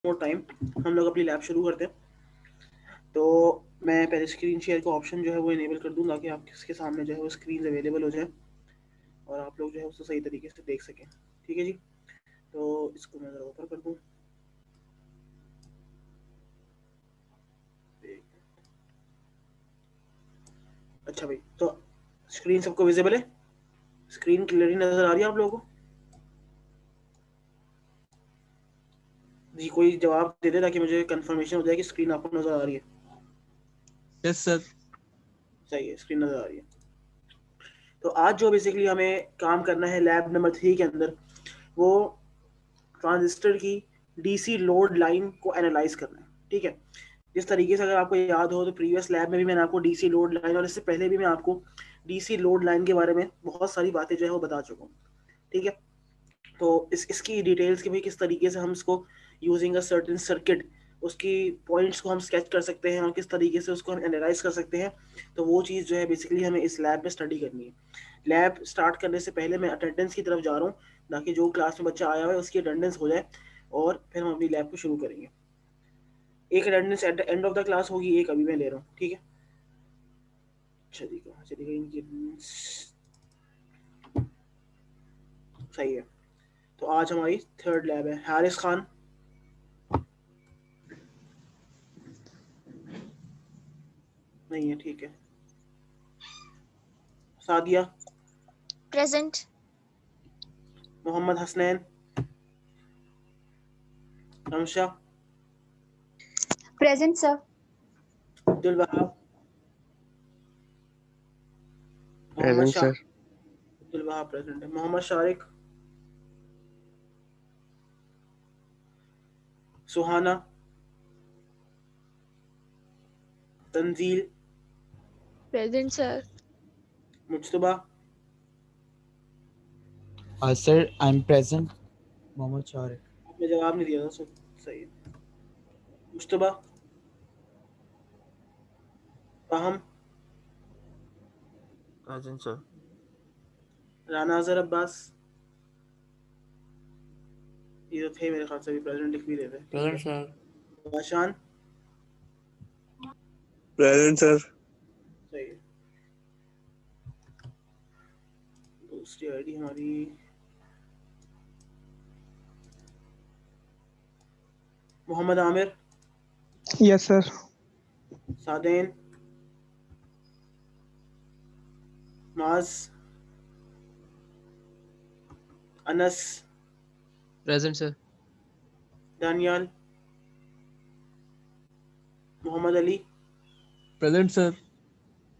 More time हम लोग अपनी लैब शुरू करते हैं। तो मैं पहले स्क्रीन शेयर का ऑप्शन जो है वो इनेबल कर दूंगा कि आपके सामने जो है वो स्क्रीन अवेलेबल हो जाए और आप लोग जो है उसको सही तरीके से देख सकें। ठीक है जी, तो इसको मैं ज़रा ऊपर कर दूँ। अच्छा भाई, तो स्क्रीन सबको विजिबल है? स्क्रीन क्लियरली नज़र आ रही है आप लोगों को? जी, कोई जवाब दे दे ताकि मुझे कंफर्मेशन हो जाए कि स्क्रीन आपको नज़र आ रही है। Yes sir. सही है, स्क्रीन नज़र आ रही है। तो आज जो बेसिकली हमें काम करना है लैब नंबर 3 के अंदर, वो ट्रांजिस्टर की डीसी लोड लाइन को एनालाइज करना है। ठीक है, जिस तरीके से अगर आपको याद हो तो प्रीवियस लैब में भी मैंने आपको डीसी लोड लाइन और इससे पहले भी मैं आपको डीसी लोड लाइन के बारे में बहुत सारी बातें जो है वो बता चुका हूँ। ठीक है, तो इसकी डिटेल्स की भी किस तरीके से हम इसको यूजिंग अ सर्टेन सर्किट उसकी पॉइंट्स को हम स्केच कर सकते हैं और किस तरीके से उसको हम एनालाइज कर सकते हैं, तो वो चीज़ जो है बेसिकली हमें इस लैब में स्टडी करनी है। लैब स्टार्ट करने से पहले मैं अटेंडेंस की तरफ जा रहा हूँ ताकि जो क्लास में बच्चा आया हुआ है उसकी अटेंडेंस हो जाए और फिर हम अपनी लैब को शुरू करेंगे। एक attendance at the end of the class होगी, एक अभी मैं ले रहा हूँ। ठीक है, अच्छा जी, कहाँ चली गई इनकी attendance? सही है, तो आज हमारी थर्ड लैब है। हारिस खान नहीं है, ठीक है। Sadia, present. Mohammad Hasnain, Ramsha, present sir. Abdul Wahab, Mohammad present Shah. Sir. Abdul Wahab present है। Mohammad Shariq, Suhana, Tanzeel, present sir. Mujtaba, sir I am present. Mohammad Shariq. आपने जवाब नहीं दिया था, सही है। Mujtaba, Faham, present sir. राना अजहर अब्बास, ये तो थे मेरे ख्याल से, भी प्रेजेंट लिख भी देते। Present sir. Bashan, present sir. सही है। दूसरी आईडी हमारी Mohammad Aamir, yes sir. Saden, Maaz, Anas, present sir. Daniyal, Mohammad Ali, present sir.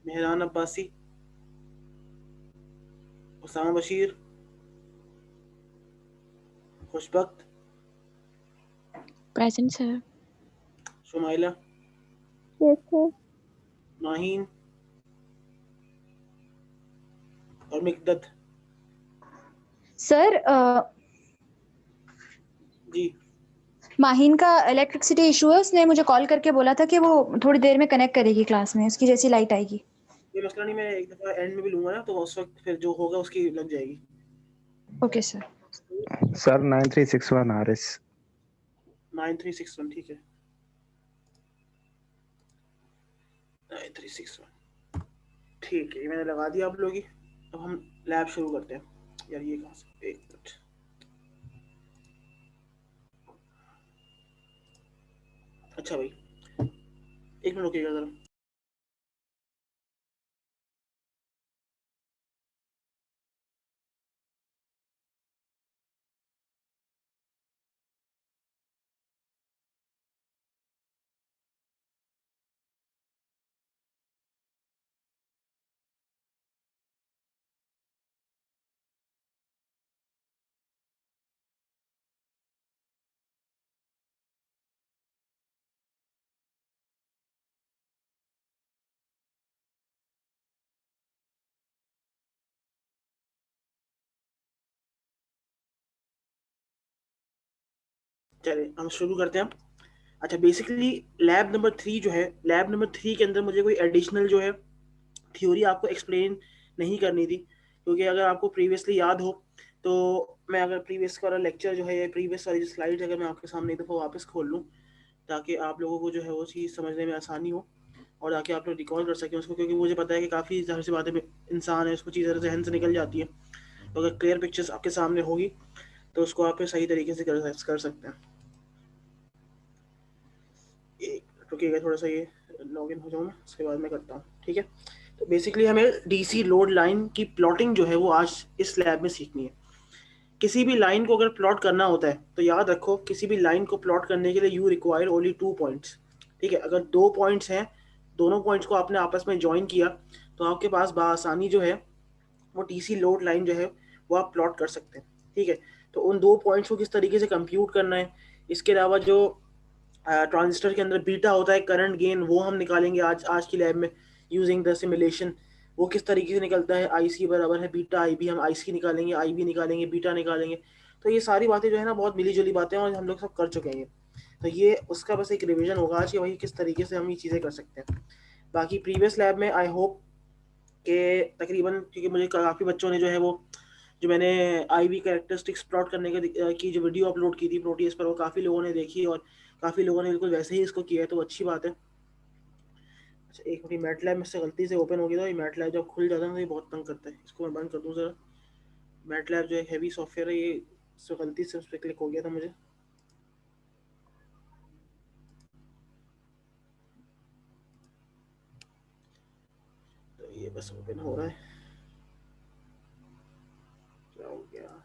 Mehran Abbasi, Usama Bashir, Khushbakht, present sir. Shumaila, yes sir. Maheen और मिकदत। सर जी, माहीन का इलेक्ट्रिसिटी इशू है, उसने मुझे कॉल करके बोला था कि वो थोड़ी देर में कनेक्ट करेगी क्लास में, उसकी जैसी लाइट आएगी। ये मसला नहीं, मैं एक दफ़ा एंड में भी लूंगा ना, तो उस वक्त फिर जो होगा उसकी लग जाएगी। Okay sir. सर 9361 हारिस। 9361, ठीक है, 9361, ठीक है, ये मैंने लगा दिया आप लोग की। अब हम लैब शुरू करते हैं। यार ये कहाँ से, एक मिनट। अच्छा भाई, एक मिनट रुकिएगा ज़रा। चलिए हम शुरू करते हैं। अच्छा, बेसिकली लैब नंबर 3 जो है, लैब नंबर 3 के अंदर मुझे कोई एडिशनल जो है थ्योरी आपको एक्सप्लेन नहीं करनी थी, क्योंकि अगर आपको प्रीवियसली याद हो तो मैं अगर प्रीवियस वाला लेक्चर जो है या प्रीवियस वाली स्लाइड अगर मैं आपके सामने एक दफ़ा वापस खोल लूँ ताकि आप लोगों को जो है वो चीज़ समझने में आसानी हो और ताकि आप लोग रिकॉल कर सकें उसको, क्योंकि मुझे पता है कि काफ़ी ज़ाहिर सी बातें इंसान है उसको चीज़ें जहन से निकल जाती है। तो अगर क्लियर पिक्चर्स आपके सामने होगी तो उसको आप सही तरीके से कर सकते हैं। एक रुकिएगा थोड़ा सा, ये लॉगिन हो जाऊँ मैं, उसके बाद मैं करता हूँ, ठीक है। तो बेसिकली हमें डीसी लोड लाइन की प्लॉटिंग जो है वो आज इस लैब में सीखनी है। किसी भी लाइन को अगर प्लॉट करना होता है तो याद रखो, किसी भी लाइन को प्लॉट करने के लिए यू रिक्वायर ओनली 2 पॉइंट्स, ठीक है। अगर 2 पॉइंट्स हैं, दोनों पॉइंट्स को आपने आपस में ज्वाइन किया तो आपके पास बआसानी जो है वो डीसी लोड लाइन जो है वो आप प्लॉट कर सकते हैं, ठीक है। तो उन 2 पॉइंट्स को किस तरीके से कंप्यूट करना है, इसके अलावा जो ट्रांजिस्टर के अंदर बीटा होता है करंट गेन, वो हम निकालेंगे आज की लैब में यूजिंग द सिमुलेशन। वो किस तरीके से निकलता है, आईसी बराबर है बीटा आई बी, हम आईसी निकालेंगे, आई बी निकालेंगे, बीटा निकालेंगे। तो ये सारी बातें जो है ना बहुत मिली जुली बातें हैं और हम लोग सब कर चुके हैं। तो ये उसका बस एक रिवीजन होगा आज कि भाई किस तरीके से हम ये चीज़ें कर सकते हैं। बाकी प्रीवियस लैब में आई होप के तकरीबन, क्योंकि मुझे काफ़ी बच्चों ने जो है वो जो मैंने आई वी कैरेक्टरिस्टिक्स प्लॉट करने की जो वीडियो अपलोड की थी प्रोटीएस पर, वो काफ़ी लोगों ने देखी और काफ़ी लोगों ने बिल्कुल वैसे ही इसको किया है, तो अच्छी बात है। अच्छा एक मिनट, मैटलैब में से गलती से ओपन हो गया था। ये मैटलैब जब खुल जाता है ना तो ये बहुत तंग करता है, इसको मैं बंद कर दूँ ज़रा। मैटलैब जो एक हैवी सॉफ्टवेयर है, ये इससे गलती से उस पर क्लिक हो गया था मुझे। तो ये बस ओपन हो रहा है, क्या हो गया।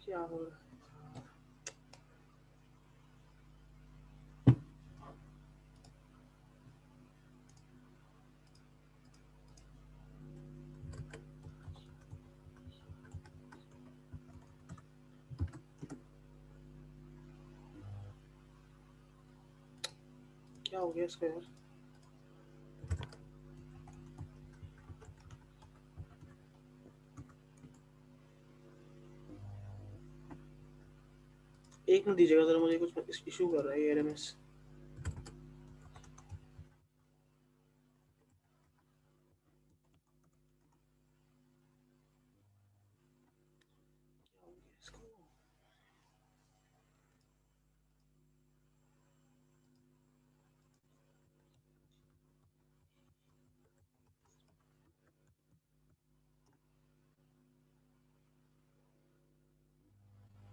क्या हो रहा है, क्या हो गया इसका यार। एक मिनट दीजिएगा ज़रा, मुझे कुछ इशू कर रहा है ये एलएमएस।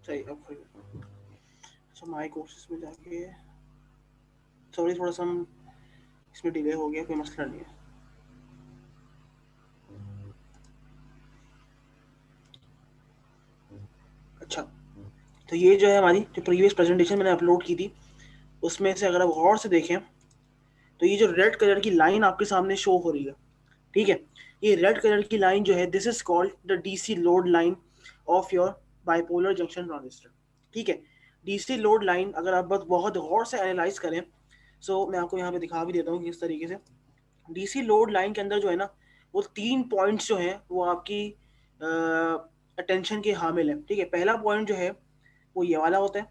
सही अब खुल गया। अच्छा माई कोर्सेज में जाके, सॉरी थोड़ा सा हम इसमें डिले हो गया, कोई मसला नहीं है। अच्छा तो ये जो है हमारी जो प्रीवियस प्रेजेंटेशन मैंने अपलोड की थी उसमें से अगर आप गौर से देखें तो ये जो रेड कलर की लाइन आपके सामने शो हो रही है, ठीक है, ये रेड कलर की लाइन जो है this is called the DC load line of your bipolar junction transistor, ठीक है। डीसी लोड लाइन अगर आप बस बहुत गौर से एनालाइज करें, सो मैं आपको यहाँ पे दिखा भी देता हूँ कि किस तरीके से डीसी लोड लाइन के अंदर जो है ना वो 3 पॉइंट्स जो हैं वो आपकी अटेंशन के हामिल है, ठीक है। पहला पॉइंट जो है वो ये वाला होता है,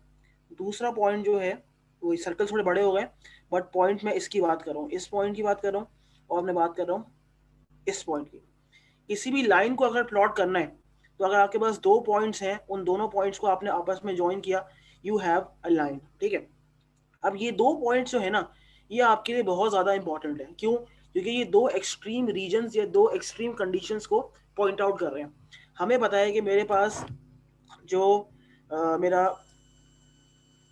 दूसरा पॉइंट जो है वो सर्कल थोड़े बड़े हो गए बट पॉइंट मैं इसकी बात कर रहा हूँ, इस पॉइंट की बात कर रहा हूँ और मैं बात कर रहा हूँ इस पॉइंट की। किसी भी लाइन को अगर प्लॉट करना है तो अगर आपके पास 2 पॉइंट्स हैं, उन दोनों पॉइंट्स को आपने आपस में ज्वाइन किया, यू हैव अ लाइन, ठीक है। अब ये 2 पॉइंट्स जो है ना ये आपके लिए बहुत ज़्यादा इंपॉर्टेंट है, क्यों, क्योंकि ये 2 एक्सट्रीम रीजन्स या 2 एक्सट्रीम कंडीशंस को पॉइंट आउट कर रहे हैं। हमें पता है कि मेरे पास जो मेरा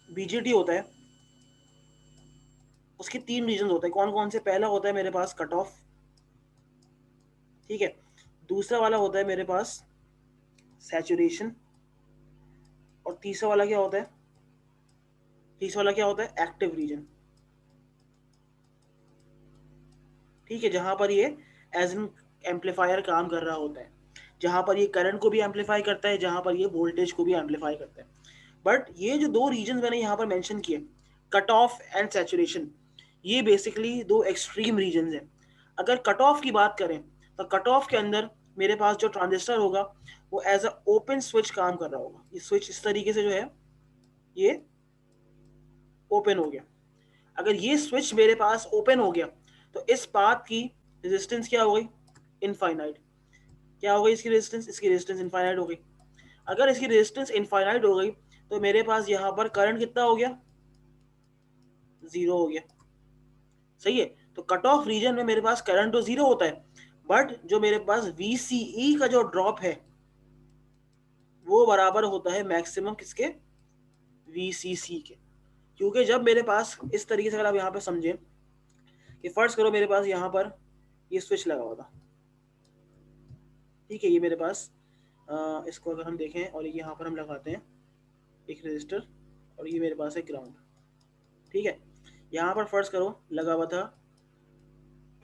बीजेटी होता है उसके 3 रीजन होते हैं, कौन कौन से। पहला होता है मेरे पास कट ऑफ, ठीक है। दूसरा वाला होता है मेरे पास सैचुरेशन और तीसरा वाला क्या होता है, एक्टिव रीजन, ठीक है। जहां पर ये एज एन एम्पलीफायर काम कर रहा होता है, जहां पर ये करंट को भी एम्पलीफाई करता है, जहां पर ये वोल्टेज को भी एम्पलीफाई करता है। बट ये जो 2 रीजन मैंने यहाँ पर मेंशन किए, कट ऑफ एंड सैचुरेशन, ये बेसिकली 2 एक्सट्रीम रीजन हैं। अगर कट ऑफ की बात करें तो कट ऑफ के अंदर मेरे पास जो ट्रांजिस्टर होगा वो एज अ ओपन स्विच काम कर रहा होगा। ये स्विच इस तरीके से जो है ये ओपन हो गया। अगर ये स्विच मेरे पास ओपन हो गया तो इस पाथ की रेजिस्टेंस क्या हो गई? इनफाइनाइट। क्या हो गई इसकी रेजिस्टेंस? इसकी रेजिस्टेंस इनफाइनाइट हो गई। अगर इसकी रेजिस्टेंस इनफाइनाइट हो गई तो मेरे पास यहाँ पर करंट कितना हो गया? 0 हो गया। सही है। तो कट ऑफ रीजन में मेरे पास करंट तो 0 होता है, बट जो मेरे पास VCE का जो ड्रॉप है वो बराबर होता है मैक्सिमम किसके? VCC के। क्योंकि जब मेरे पास इस तरीके से, अगर आप यहाँ पे समझें कि फर्ज करो मेरे पास यहाँ पर ये स्विच लगा हुआ था, ठीक है, ये मेरे पास इसको अगर हम देखें और यहाँ पर हम लगाते हैं एक रेजिस्टर और ये मेरे पास है ग्राउंड, ठीक है। यहाँ पर फर्ज करो लगा हुआ था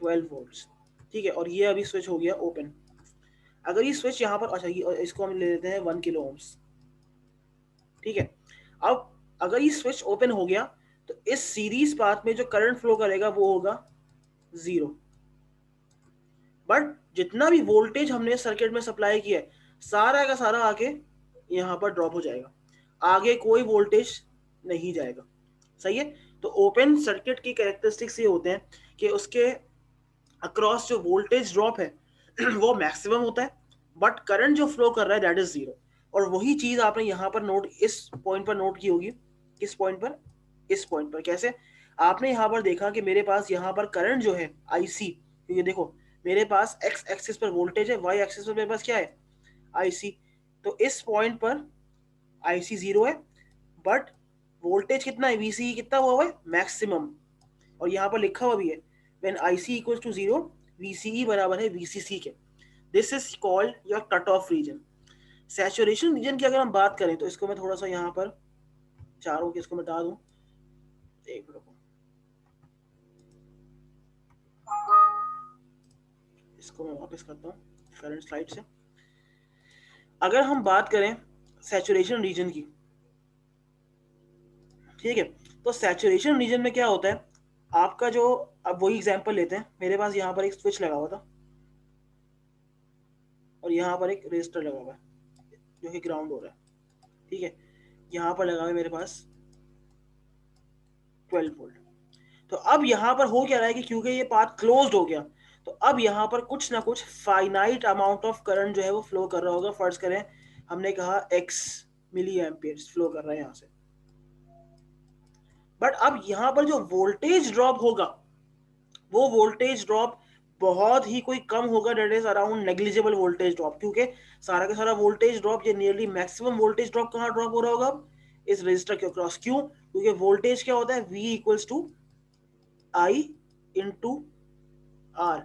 12 वोल्ट्स, ठीक है, और ये अभी स्विच हो गया ओपन। अगर ये स्विच यहाँ पर, अच्छा ये इसको हम ले लेते हैं 1 किलो ओम्स, ठीक है। अब अगर ये स्विच ओपन हो गया तो इस सीरीज पाथ में जो करंट फ्लो करेगा वो होगा 0, बट जितना भी वोल्टेज हमने सर्किट में सप्लाई किया है सारा का सारा आके यहाँ पर ड्रॉप हो जाएगा, आगे कोई वोल्टेज नहीं जाएगा। सही है। तो ओपन सर्किट की कैरेक्टरिस्टिक्स ये होते हैं कि उसके अक्रॉस जो वोल्टेज ड्रॉप है वो मैक्सिमम होता है, बट करंट जो फ्लो कर रहा है दैट इज 0। और वही चीज आपने यहाँ पर नोट, इस पॉइंट पर नोट की होगी। किस पॉइंट पर? इस पॉइंट पर। कैसे? आपने यहाँ पर देखा कि मेरे पास यहाँ पर करंट जो है IC, क्योंकि देखो मेरे पास x एक्सिस पर वोल्टेज है, y एक्सिस पर मेरे पास क्या है? IC। तो इस पॉइंट पर IC 0 है, बट वोल्टेज कितना है? VCE कितना हुआ है? मैक्सिमम। और यहाँ पर लिखा हुआ भी है when IC equals to 0 VCE बराबर है VCC के। This is called your cut off region. Saturation region की अगर हम बात करें तो इसको मैं थोड़ा सा यहाँ पर चारों के इसको मिटा दूं, एक मिनट, इसको मैं वापस करता हूँ करंट स्लाइड से। अगर हम बात करें सैचुरेशन रीजन की, ठीक है, तो सैचुरेशन रीजन में क्या होता है आपका जो, अब वही एग्जांपल लेते हैं, मेरे पास यहाँ पर एक स्विच लगा हुआ था और यहाँ पर एक रेजिस्टर लगा हुआ है जो कि ग्राउंड हो रहा है, ठीक है। यहाँ पर लगा हुआ है मेरे पास 12 वोल्ट। तो अब यहाँ पर हो क्या रहा है कि क्योंकि ये पाथ क्लोज्ड हो गया तो अब यहाँ पर कुछ ना कुछ फाइनाइट अमाउंट ऑफ करंट जो है वो फ्लो कर रहा होगा। फर्ज करें हमने कहा x मिली एम्पियर्स फ्लो कर रहा है यहाँ से, बट अब यहाँ पर जो वोल्टेज ड्रॉप होगा वो वोल्टेज ड्रॉप बहुत ही कोई कम होगा, that is around negligible voltage drop, क्योंकि सारा का सारा वोल्टेज ड्रॉप, ये नियरली मैक्सिमम वोल्टेज ड्रॉप कहाँ ड्रॉप हो रहा होगा? इस रेजिस्टर के अक्रॉस। क्यों? क्योंकि वोल्टेज क्या होता है? V equals to I into R।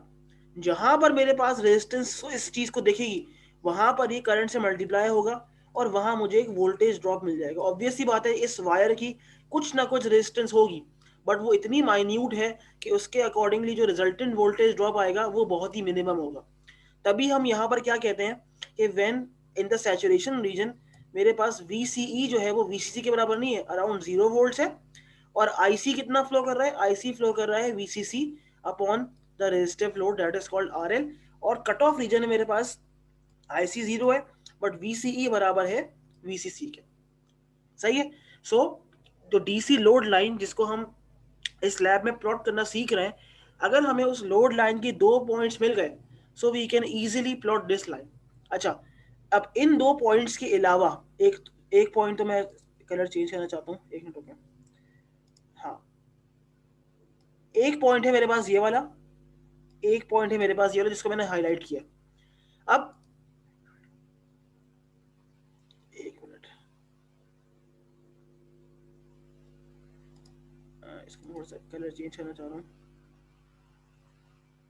जहां पर मेरे पास रेजिस्टेंस इस चीज को देखेगी वहां पर ये करंट से मल्टीप्लाई होगा और वहां मुझे एक वोल्टेज ड्रॉप मिल जाएगा। ऑब्वियस सी बात है इस वायर की कुछ ना कुछ रेजिस्टेंस होगी, बट वो इतनी माइन्यूट है कि उसके अकॉर्डिंगली जो रिजल्टेंट वोल्टेज ड्रॉप आएगा वो बहुत ही मिनिमम होगा। तभी हम यहाँ पर क्या कहते हैं कि when in the saturation reason मेरे पास VCE जो है वो VCC के बराबर नहीं है, अराउंड 0 वोल्ट्स है, और IC कितना फ्लो कर रहा है? IC फ्लो कर रहा है VCC upon the resistive load that is called RL। और कट ऑफ रीजन में मेरे पास IC 0 है बट VCE बराबर है VCC के। सही है। सो जो DC लोड लाइन जिसको हम इस लैब में प्लॉट करना सीख रहे हैं, अगर हमें उस लोड लाइन की 2 पॉइंट्स मिल गए so we can easily plot this line. अच्छा, अब इन 2 पॉइंट्स के अलावा एक पॉइंट तो मैं कलर चेंज करना चाहता हूँ, एक मिनट रुकिए। हाँ, एक पॉइंट है मेरे पास ये वाला, एक पॉइंट है मेरे पास ये वाला जिसको मैंने हाईलाइट किया। अब एक मिनट, इसको थोड़ा सा कलर चेंज करना चाह रहा हूँ,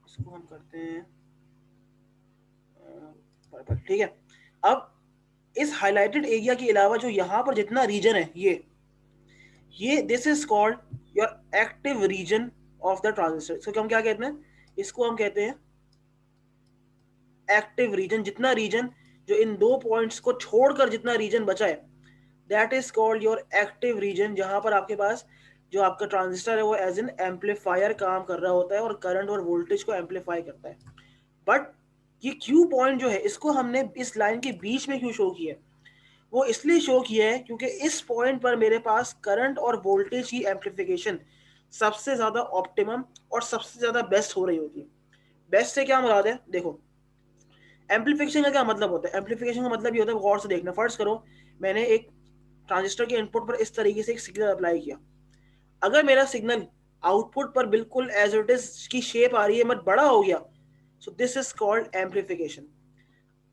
इसको हम करते हैं पर्पल, ठीक है। अब इस हाईलाइटेड एरिया के अलावा जो यहाँ पर जितना रीजन है ये this is called your active region of the transistor. इसको हम क्या कहते हैं? इसको हम कहते हैं एक्टिव रीजन। जितना रीजन जो इन 2 पॉइंट्स को छोड़कर जितना रीजन बचा है that is called your active region, जहां पर आपके पास जो आपका ट्रांजिस्टर है वो एज एन एम्पलीफायर काम कर रहा होता है और करंट और वोल्टेज को एम्पलीफाई करता है। बट ये Q पॉइंट जो है इसको हमने इस लाइन के बीच में क्यों शो किया है? वो इसलिए शो किया है क्योंकि इस पॉइंट पर मेरे पास करंट और वोल्टेज की एम्प्लीफिकेशन सबसे ज्यादा ऑप्टिमम और सबसे ज्यादा बेस्ट हो रही होती है। बेस्ट से क्या मुराद है? देखो, एम्प्लीफिकेशन का क्या मतलब होता है? एम्प्लीफिकेशन का मतलब ये होता है, गौर से देखना। फर्ज करो मैंने एक ट्रांजिस्टर के इनपुट पर इस तरीके से एक सिग्नल अप्लाई किया। अगर मेरा सिग्नल आउटपुट पर बिल्कुल एज इट इज की शेप आ रही है मत बड़ा हो गया, so this is called amplification.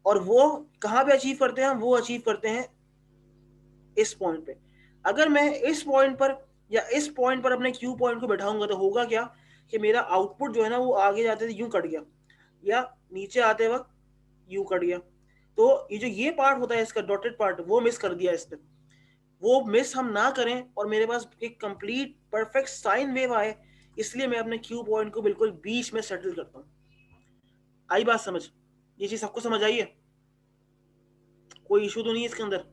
और वो कहाँ पे अचीव करते हैं? वो अचीव करते हैं इस पॉइंट पे। अगर मैं इस पॉइंट पर या इस पॉइंट पर अपने क्यू पॉइंट को बैठाऊंगा तो होगा क्या कि मेरा आउटपुट जो है ना वो आगे जाते थे यूं कट गया, या नीचे आते वक्त यूं कट गया। तो ये पार्ट होता है इसका डॉटेड पार्ट, वो मिस कर दिया इसने। वो मिस हम ना करें और मेरे पास एक कंप्लीट परफेक्ट साइन वेव आए, इसलिए मैं अपने क्यू पॉइंट को बिल्कुल बीच में सेटल करता हूँ। आई बात समझ? ये चीज सबको समझ आई है? कोई इशू तो नहीं है इसके अंदर?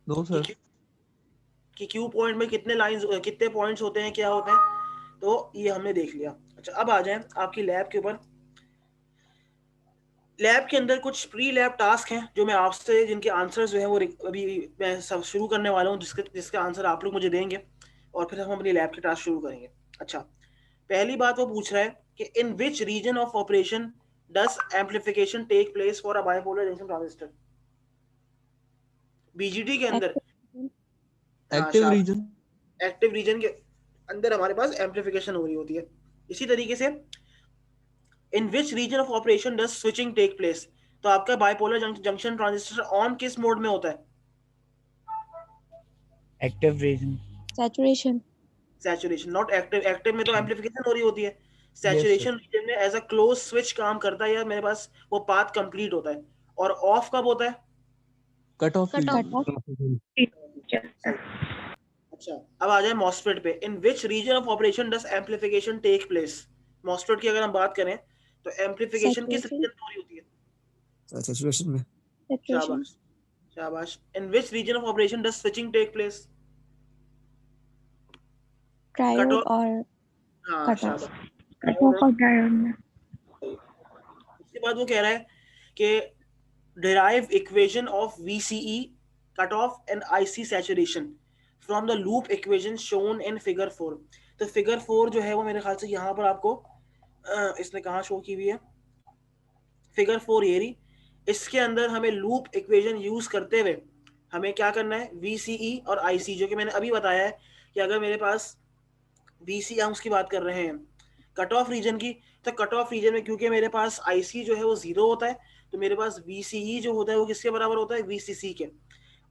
No sir. कि क्यू पॉइंट में कितने लाइंस, कितने पॉइंट्स होते हैं, क्या होते हैं, तो ये हमने देख लिया। अच्छा, अब आ जाएं आपकी लैब के ऊपर। लैब के अंदर कुछ प्री लैब टास्क हैं जो मैं आपसे, जिनके आंसर्स जो है वो अभी मैं सब शुरू करने वाला हूँ, जिसके आंसर आप लोग मुझे देंगे और फिर हम अपनी लैब के टास्क शुरू करेंगे। अच्छा, पहली बात वो पूछ रहा है कि in which region of operation does amplification take place for a bipolar junction transistor? BJT के अंदर। हाँ, एक्टिव रीजन। एक्टिव रीजन के अंदर हमारे पास एम्प्लीफिकेशन हो रही होती है। इसी तरीके से in which region of operation does switching take place? तो आपका बाइपोलर जंक्शन ट्रांजिस्टर ऑन किस मोड में होता है? Active region. Saturation. Saturation, not active. Active में तो एम्प्लीफिकेशन हो रही होती है। Yes, sir. सैचुरेशन रीजन में एज अ क्लोज स्विच काम करता है, या मेरे पास वो पाथ कंप्लीट होता है। और ऑफ कब होता है? Cut off Cut off. अच्छा, अब आ जाए मॉसफेट पे। In which region of operation does amplification take place? MOSFET की अगर हम बात करें तो एम्प्लीफिकेशन किस Saturation. रीजन में हो रही होती है? सैचुरेशन में। Saturation. शाबाश, शाबाश। In which region of operation does switching take place? Triode off. और हाँ, cut off. शाबाश। Cut off और triode में. उसके बाद वो कह रहा है कि derive equation of VCE cutoff and IC saturation from the loop equation shown in figure 4। तो फिगर 4 जो है वो मेरे ख्याल से यहाँ पर आपको इसने कहाँ शो की हुई है? फिगर 4 ये रही। इसके अंदर हमें लूप इक्वेशन यूज करते हुए हमें क्या करना है? VCE और IC, जो कि मैंने अभी बताया है कि अगर मेरे पास VCE, हम उसकी बात कर रहे हैं कट ऑफ रीजन की, तो कट ऑफ रीजन में क्योंकि मेरे पास IC जो है वो 0 होता है, तो मेरे पास VCE जो होता है वो किसके बराबर होता है? VCC के।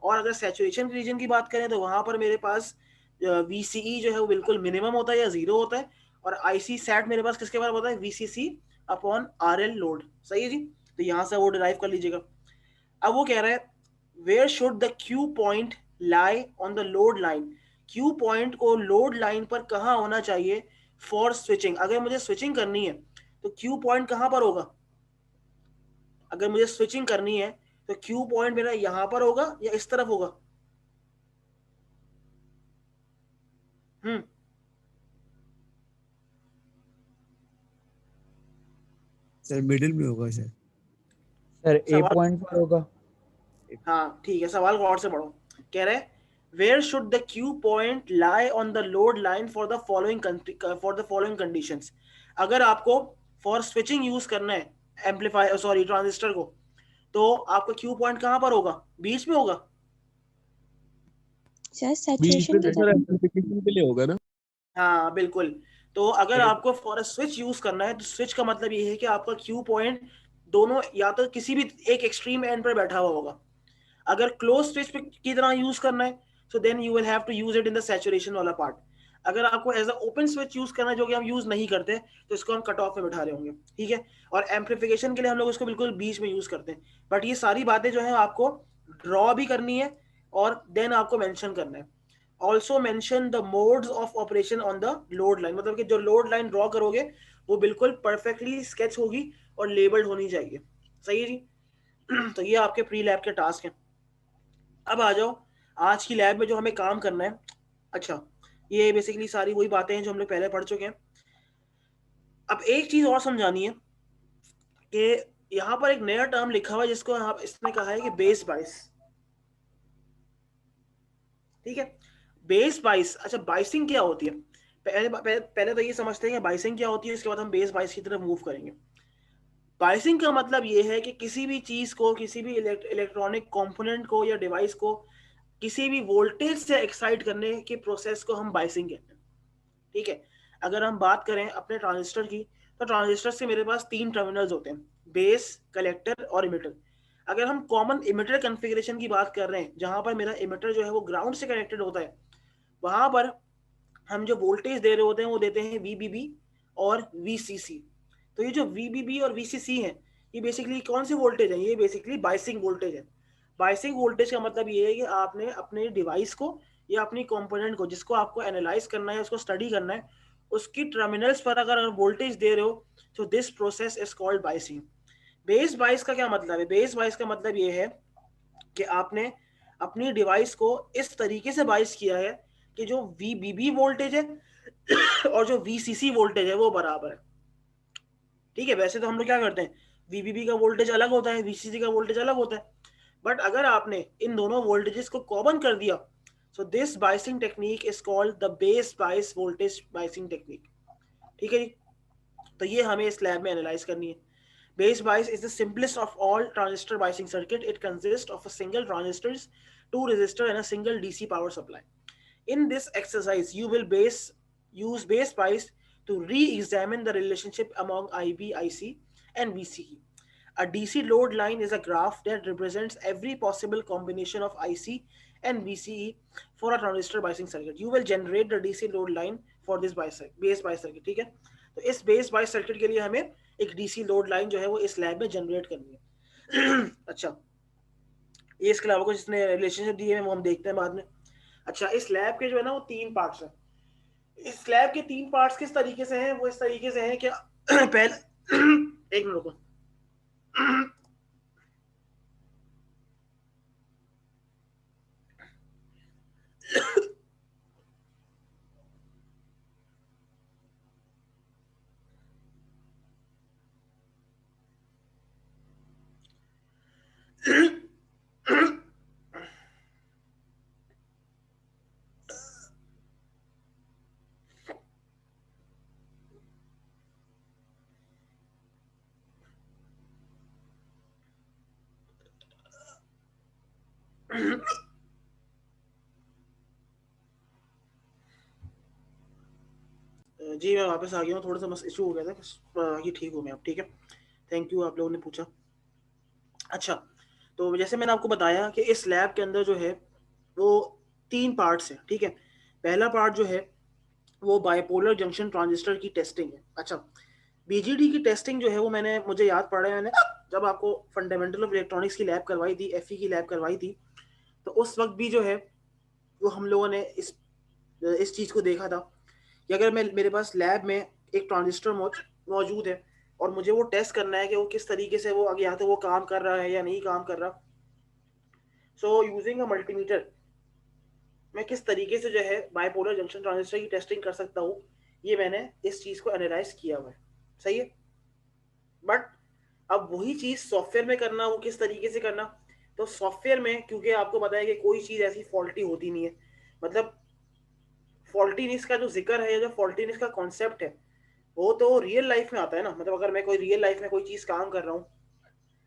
और अगर सैचुरेशन रीजन की बात करें तो वहां पर मेरे पास VCE जो है वो बिल्कुल मिनिमम होता है या 0 होता है, और IC सैट मेरे पास किसके बराबर होता है? VCC upon RL load. सही है जी? तो यहाँ से वो डिराइव कर लीजिएगा। अब वो कह रहा है where should the Q point lie on the load line? Q point को लोड लाइन पर कहाँ होना चाहिए फॉर स्विचिंग? अगर मुझे स्विचिंग करनी है तो क्यू पॉइंट कहाँ पर होगा? अगर मुझे स्विचिंग करनी है तो क्यू पॉइंट मेरा यहां पर होगा या इस तरफ होगा? सर मिडिल में होगा सर। Sir, A सवाल, point पर होगा. हाँ ठीक है, सवाल गौर से पढ़ो। कह रहे हैं where should the Q point lie on the load line for the following conditions? अगर आपको फॉर स्विचिंग यूज करना है एम्पलीफायर, सॉरी, ट्रांजिस्टर को, तो आपका क्यू पॉइंट कहाँ पर होगा? बीच में होगा? Just बीच में saturation तो के सर साथ. एम्प्लीफिकेशन के लिए होगा ना। हाँ बिल्कुल। तो अगर आपको फॉर स्विच यूज करना है तो स्विच का मतलब ये है कि आपका क्यू पॉइंट दोनों या तो किसी भी एक एक्सट्रीम एंड पर बैठा हुआ होगा। अगर क्लोज स्विच की तरह यूज करना है so then you will have to use it in the saturation वाला पार्ट। अगर आपको as a open switch use करना है, जो कि हम यूज नहीं करते, तो इसको हम कट ऑफ में बैठा रहे होंगे। ठीक है? और एम्प्लीफिकेशन के लिए हम लोग इसको बिल्कुल बीच में यूज करते हैं। बट ये सारी बातें जो है आपको ड्रॉ भी करनी है और देन आपको मेंशन करना है। Also mention the modes of operation on the load line, मतलब कि जो लोड लाइन ड्रॉ करोगे वो बिल्कुल परफेक्टली स्केच होगी और लेबल्ड होनी चाहिए। सही है जी? तो ये आपके प्री लैब के टास्क हैं। अब आ जाओ आज की लैब में जो हमें काम करना है। अच्छा, ये बेसिकली सारी वही बातें हैं जो हम लोग पहले पढ़ चुके हैं। अब एक चीज और समझानी है कि यहाँ पर एक नया टर्म लिखा हुआ है जिसको इसने कहा है कि बेस बाइस। ठीक है, बेस बाइस। अच्छा, बाइसिंग क्या होती है? पहले तो ये समझते हैं कि बाइसिंग क्या होती है, इसके बाद हम बेस बाइस की तरफ मूव करेंगे। बाइसिंग का मतलब ये है कि किसी भी चीज को, किसी भी इलेक्ट्रॉनिक कंपोनेंट को या डिवाइस को किसी भी वोल्टेज से एक्साइट करने के प्रोसेस को हम बाइसिंग कहते हैं। ठीक है, अगर हम बात करें अपने ट्रांजिस्टर की, तो ट्रांजिस्टर से मेरे पास 3 टर्मिनल्स होते हैं, बेस, कलेक्टर और इमिटर। अगर हम कॉमन इमिटर कॉन्फ़िगरेशन की बात कर रहे हैं, जहां पर मेरा इमिटर जो है वो ग्राउंड से कनेक्टेड होता है, वहां पर हम जो वोल्टेज दे रहे होते हैं वो देते हैं वीबीबी और वीसीसी। तो ये जो वीबीबी और वीसीसी है, ये बेसिकली कौन से वोल्टेज है? ये बेसिकली बाइसिंग वोल्टेज है। बाइसिंग वोल्टेज का मतलब ये है कि आपने अपने डिवाइस को या अपनी कंपोनेंट को, जिसको आपको एनालाइज करना है, उसको स्टडी करना है, उसकी टर्मिनल्स पर अगर वोल्टेज दे रहे हो, तो this process is called biasing. Base बाइस का क्या मतलब है? बेस बाइस का मतलब ये है कि आपने अपनी डिवाइस को इस तरीके से बाइस किया है कि जो वीबीबी वोल्टेज है और जो वीसीसी वोल्टेज है वो बराबर है। ठीक है, वैसे तो हम लोग क्या करते हैं, वीबीबी का वोल्टेज अलग होता है, वीसीसी का वोल्टेज अलग होता है, बट अगर आपने इन दोनों वोल्टेजेस को कॉमन कर दिया, so this biasing technique is called the base बाइस वोल्टेज बाइसिंग टेक्निक। ठीक है जी, तो ये हमें इस लैब में एनालाइज करनी है। Base bias is the simplest of all transistor biasing circuit. It consists of a single transistors, 2 resistor and a single DC power supply. In this exercise, you will use base bias to re-examine the relationship among IB, IC, and VCE. A DC load line is a graph that represents every possible combination of IC and VCE for a transistor biasing circuit. You will generate the DC load line for this base bias circuit. ठीक है, तो इस base बाइस circuit के लिए हमें एक DC load line जो है वो इस लैब में जनरेट करनी है। अच्छा, ये इसके अलावा कुछ इसने रिलेशनशिप दिए हैं वो हम देखते हैं बाद में। अच्छा, इस लैब के जो है ना वो 3 पार्ट्स हैं। इस लैब के 3 पार्ट्स किस तरीके से हैं? वो इस तरीके से हैं कि पहले एक मिनट रुको। जी मैं वापस आ गया हूँ, थोड़ा सा बस इशू हो गया था, ये ठीक हूँ मैं अब। ठीक है, थैंक यू आप लोगों ने पूछा। अच्छा, तो जैसे मैंने आपको बताया कि इस लैब के अंदर जो है वो 3 पार्ट्स हैं। ठीक है, पहला पार्ट जो है वो बाइपोलर जंक्शन ट्रांजिस्टर की टेस्टिंग है। अच्छा, बीजीडी की टेस्टिंग जो है वो मुझे याद पड़ा है, मैंने जब आपको फंडामेंटल ऑफ इलेक्ट्रॉनिक्स की लैब करवाई थी, एफई की लैब करवाई थी, तो उस वक्त भी जो है वो हम लोगों ने इस चीज़ को देखा था कि अगर मेरे पास लैब में एक ट्रांजिस्टर मौजूद है और मुझे वो टेस्ट करना है कि वो किस तरीके से वो आगे या तो वो काम कर रहा है या नहीं काम कर रहा, सो यूजिंग अ मल्टीमीटर मैं किस तरीके से जो है बाइपोलर जंक्शन ट्रांजिस्टर की टेस्टिंग कर सकता हूँ, ये मैंने इस चीज़ को एनालाइज किया हुआ है। सही है, बट अब वही चीज़ सॉफ्टवेयर में करना, वो किस तरीके से करना, तो सॉफ्टवेयर में क्योंकि आपको पता है कि कोई चीज़ ऐसी फॉल्टी होती नहीं है, मतलब फॉल्टीनेस का जो जिक्र है या जो फॉल्टीनेस का कॉन्सेप्ट है वो तो रियल लाइफ में आता है ना। मतलब अगर मैं कोई रियल लाइफ में कोई चीज़ काम कर रहा हूँ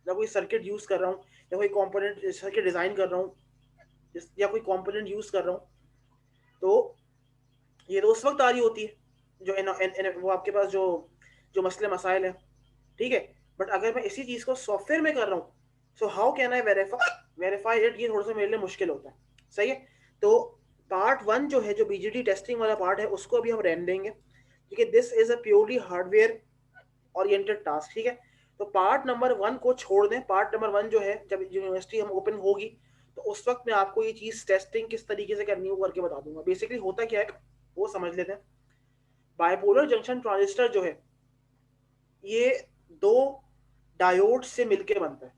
या कोई सर्किट यूज़ कर रहा हूँ या कोई कंपोनेंट सर्किट डिज़ाइन कर रहा हूँ या कोई कंपोनेंट यूज़ कर रहा हूँ, तो ये तो उस वक्त आ रही होती है जो वो आपके पास जो जो मसले मसाइल है। ठीक है, बट अगर मैं इसी चीज़ को सॉफ्टवेयर में कर रहा हूँ, so how can I verify it, ये थोड़ा सा मेरे लिए मुश्किल होता है। सही है, तो पार्ट 1 जो है, जो बीजीडी टेस्टिंग वाला पार्ट है, उसको अभी हम रहने देंगे क्योंकि this is a purely hardware oriented task. ठीक है, तो पार्ट नंबर 1 को छोड़ दें। पार्ट नंबर 1 जो है, जब यूनिवर्सिटी हम ओपन होगी तो उस वक्त मैं आपको ये चीज़ टेस्टिंग किस तरीके से करनी है वो करके बता दूंगा। बेसिकली होता क्या है वो समझ लेते हैं। बाइपोलर जंक्शन ट्रांजिस्टर जो है ये 2 डायोड से मिलके बनता है।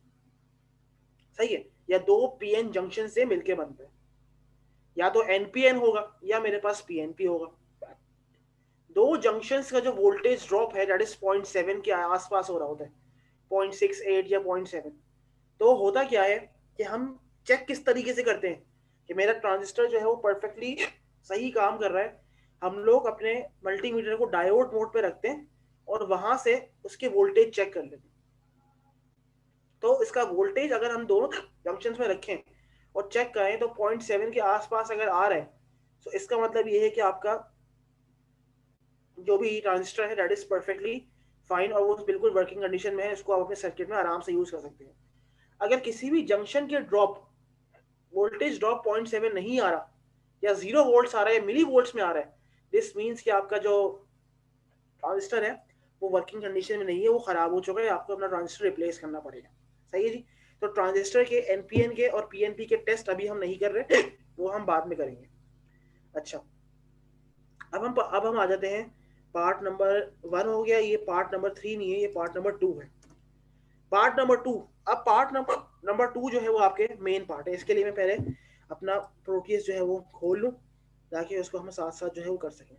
सही है, या 2 पीएन जंक्शन से मिलके बनता है, या तो एनपीएन होगा या मेरे पास पीएनपी होगा। दो जंक्शंस का जो वोल्टेज ड्रॉप है दैट इज 0.7 के आसपास हो रहा होता है, 0.68 या 0.7। तो होता क्या है कि हम चेक किस तरीके से करते हैं कि मेरा ट्रांजिस्टर जो है वो परफेक्टली सही काम कर रहा है। हम लोग अपने मल्टीमीटर को डायोड मोड पे रखते हैं और वहां से उसके वोल्टेज चेक कर लेते हैं। तो इसका वोल्टेज अगर हम दोनों जंक्शंस में रखें और चेक करें तो 0.7 के आसपास अगर आ रहा है तो इसका मतलब ये है कि आपका जो भी ट्रांजिस्टर है दैट इज परफेक्टली फाइन और वो बिल्कुल वर्किंग कंडीशन में है, इसको आप अपने सर्किट में आराम से यूज कर सकते हैं। अगर किसी भी जंक्शन के ड्रॉप वोल्टेज ड्रॉप 0.7 नहीं आ रहा या 0 वोल्ट्स आ रहा है या मिली वोल्ट्स में आ रहा है, दिस मीन्स कि आपका जो ट्रांजिस्टर है वो वर्किंग कंडीशन में नहीं है, वो खराब हो चुका है, आपको अपना ट्रांजिस्टर रिप्लेस करना पड़ेगा। सही है जी। तो ट्रांजिस्टर के एनपीएन के और पीएनपी के टेस्ट अभी हम नहीं कर रहे, वो हम बाद में करेंगे। अच्छा, अब हम आ जाते हैं पार्ट नंबर 1 हो गया, ये पार्ट नंबर 3 नहीं है, ये पार्ट नंबर 2 है। पार्ट नंबर 2, अब पार्ट नंबर 2 जो है वो आपके मेन पार्ट है। इसके लिए मैं पहले अपना प्रोटीज जो है वो खोल लूँ ताकि उसको हम साथ साथ जो है वो कर सकें।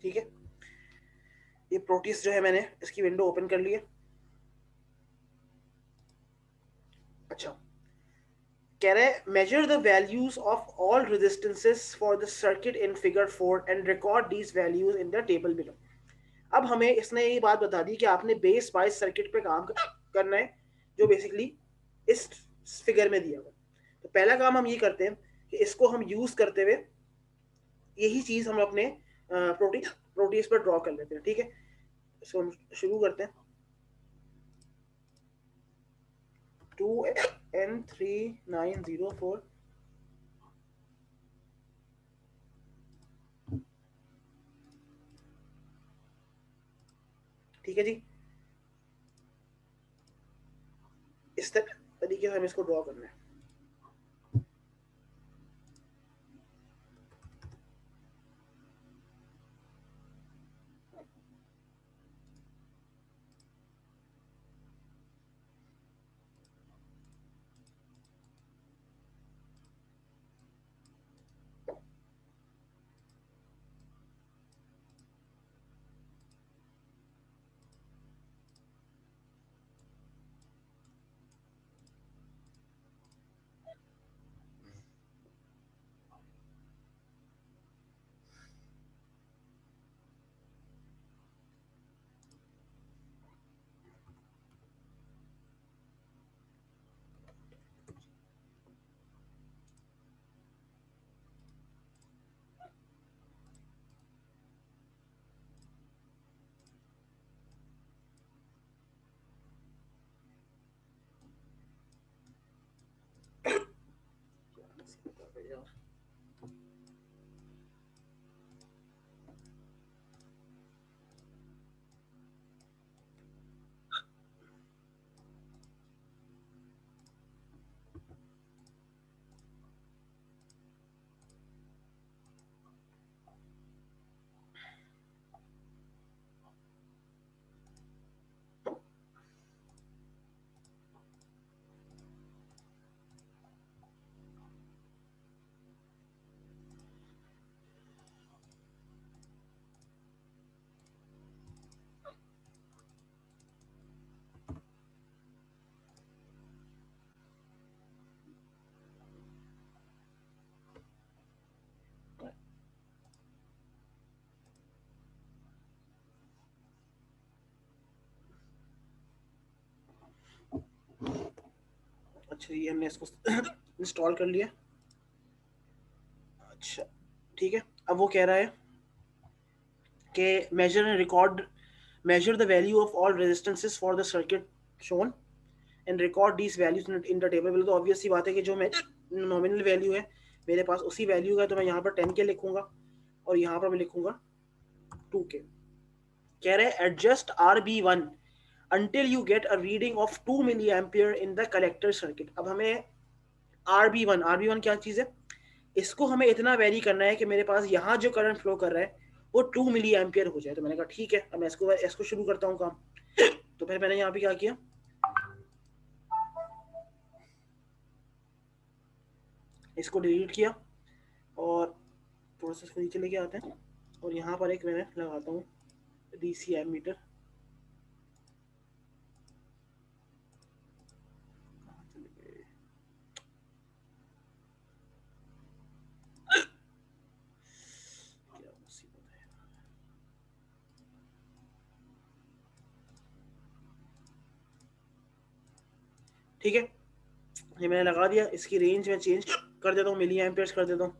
ठीक है, ये प्रोटीज जो है मैंने इसकी विंडो ओपन कर ली है। अच्छा, कह रहे हैं measure the values of all resistances for the circuit in figure 4 and record these values in the table below. अब हमें इसने ये बात बता दी कि आपने बेस वाइज सर्किट पे काम करना है जो बेसिकली इस फिगर में दिया हुआ। तो पहला काम हम ये करते हैं कि इसको हम यूज करते हुए यही चीज हम अपने प्रोटीज पर ड्रॉ कर लेते हैं। ठीक है, इसको हम शुरू करते हैं। 2N3904, ठीक है जी। इस तरीके से हमें इसको ड्रॉ करना है। अच्छा ये हमने इसको इंस्टॉल कर लिया। अच्छा ठीक है, अब वो कह रहा है कि measure the value of all resistances for the circuit shown and record these values in the table। तो ऑब्वियस सी बात है कि जो मैं नॉमिनल वैल्यू है मेरे पास उसी वैल्यू का, तो मैं यहाँ पर 10 के लिखूंगा और यहाँ पर मैं लिखूंगा 2 के। कह रहे हैं adjust RB1 until you get a reading of 2 milliampere in the collector circuit। अब हमें RB1 क्या चीज़ है, इसको हमें इतना वेरी करना है कि मेरे पास यहाँ जो करंट फ्लो कर रहा है वो 2 मिली एम्पियर हो जाए। तो मैंने कहा ठीक है, अब मैं इसको शुरू करता हूँ काम। तो फिर मैंने यहाँ पे क्या किया, इसको डिलीट किया और थोड़ा सा इसको नीचे लेके आते हैं और यहाँ पर एक मैंने लगाता हूँ DC एमीटर। ठीक है, ये मैंने लगा दिया। इसकी रेंज में चेंज कर देता हूँ, मिली एम्पियर्स कर देता हूँ।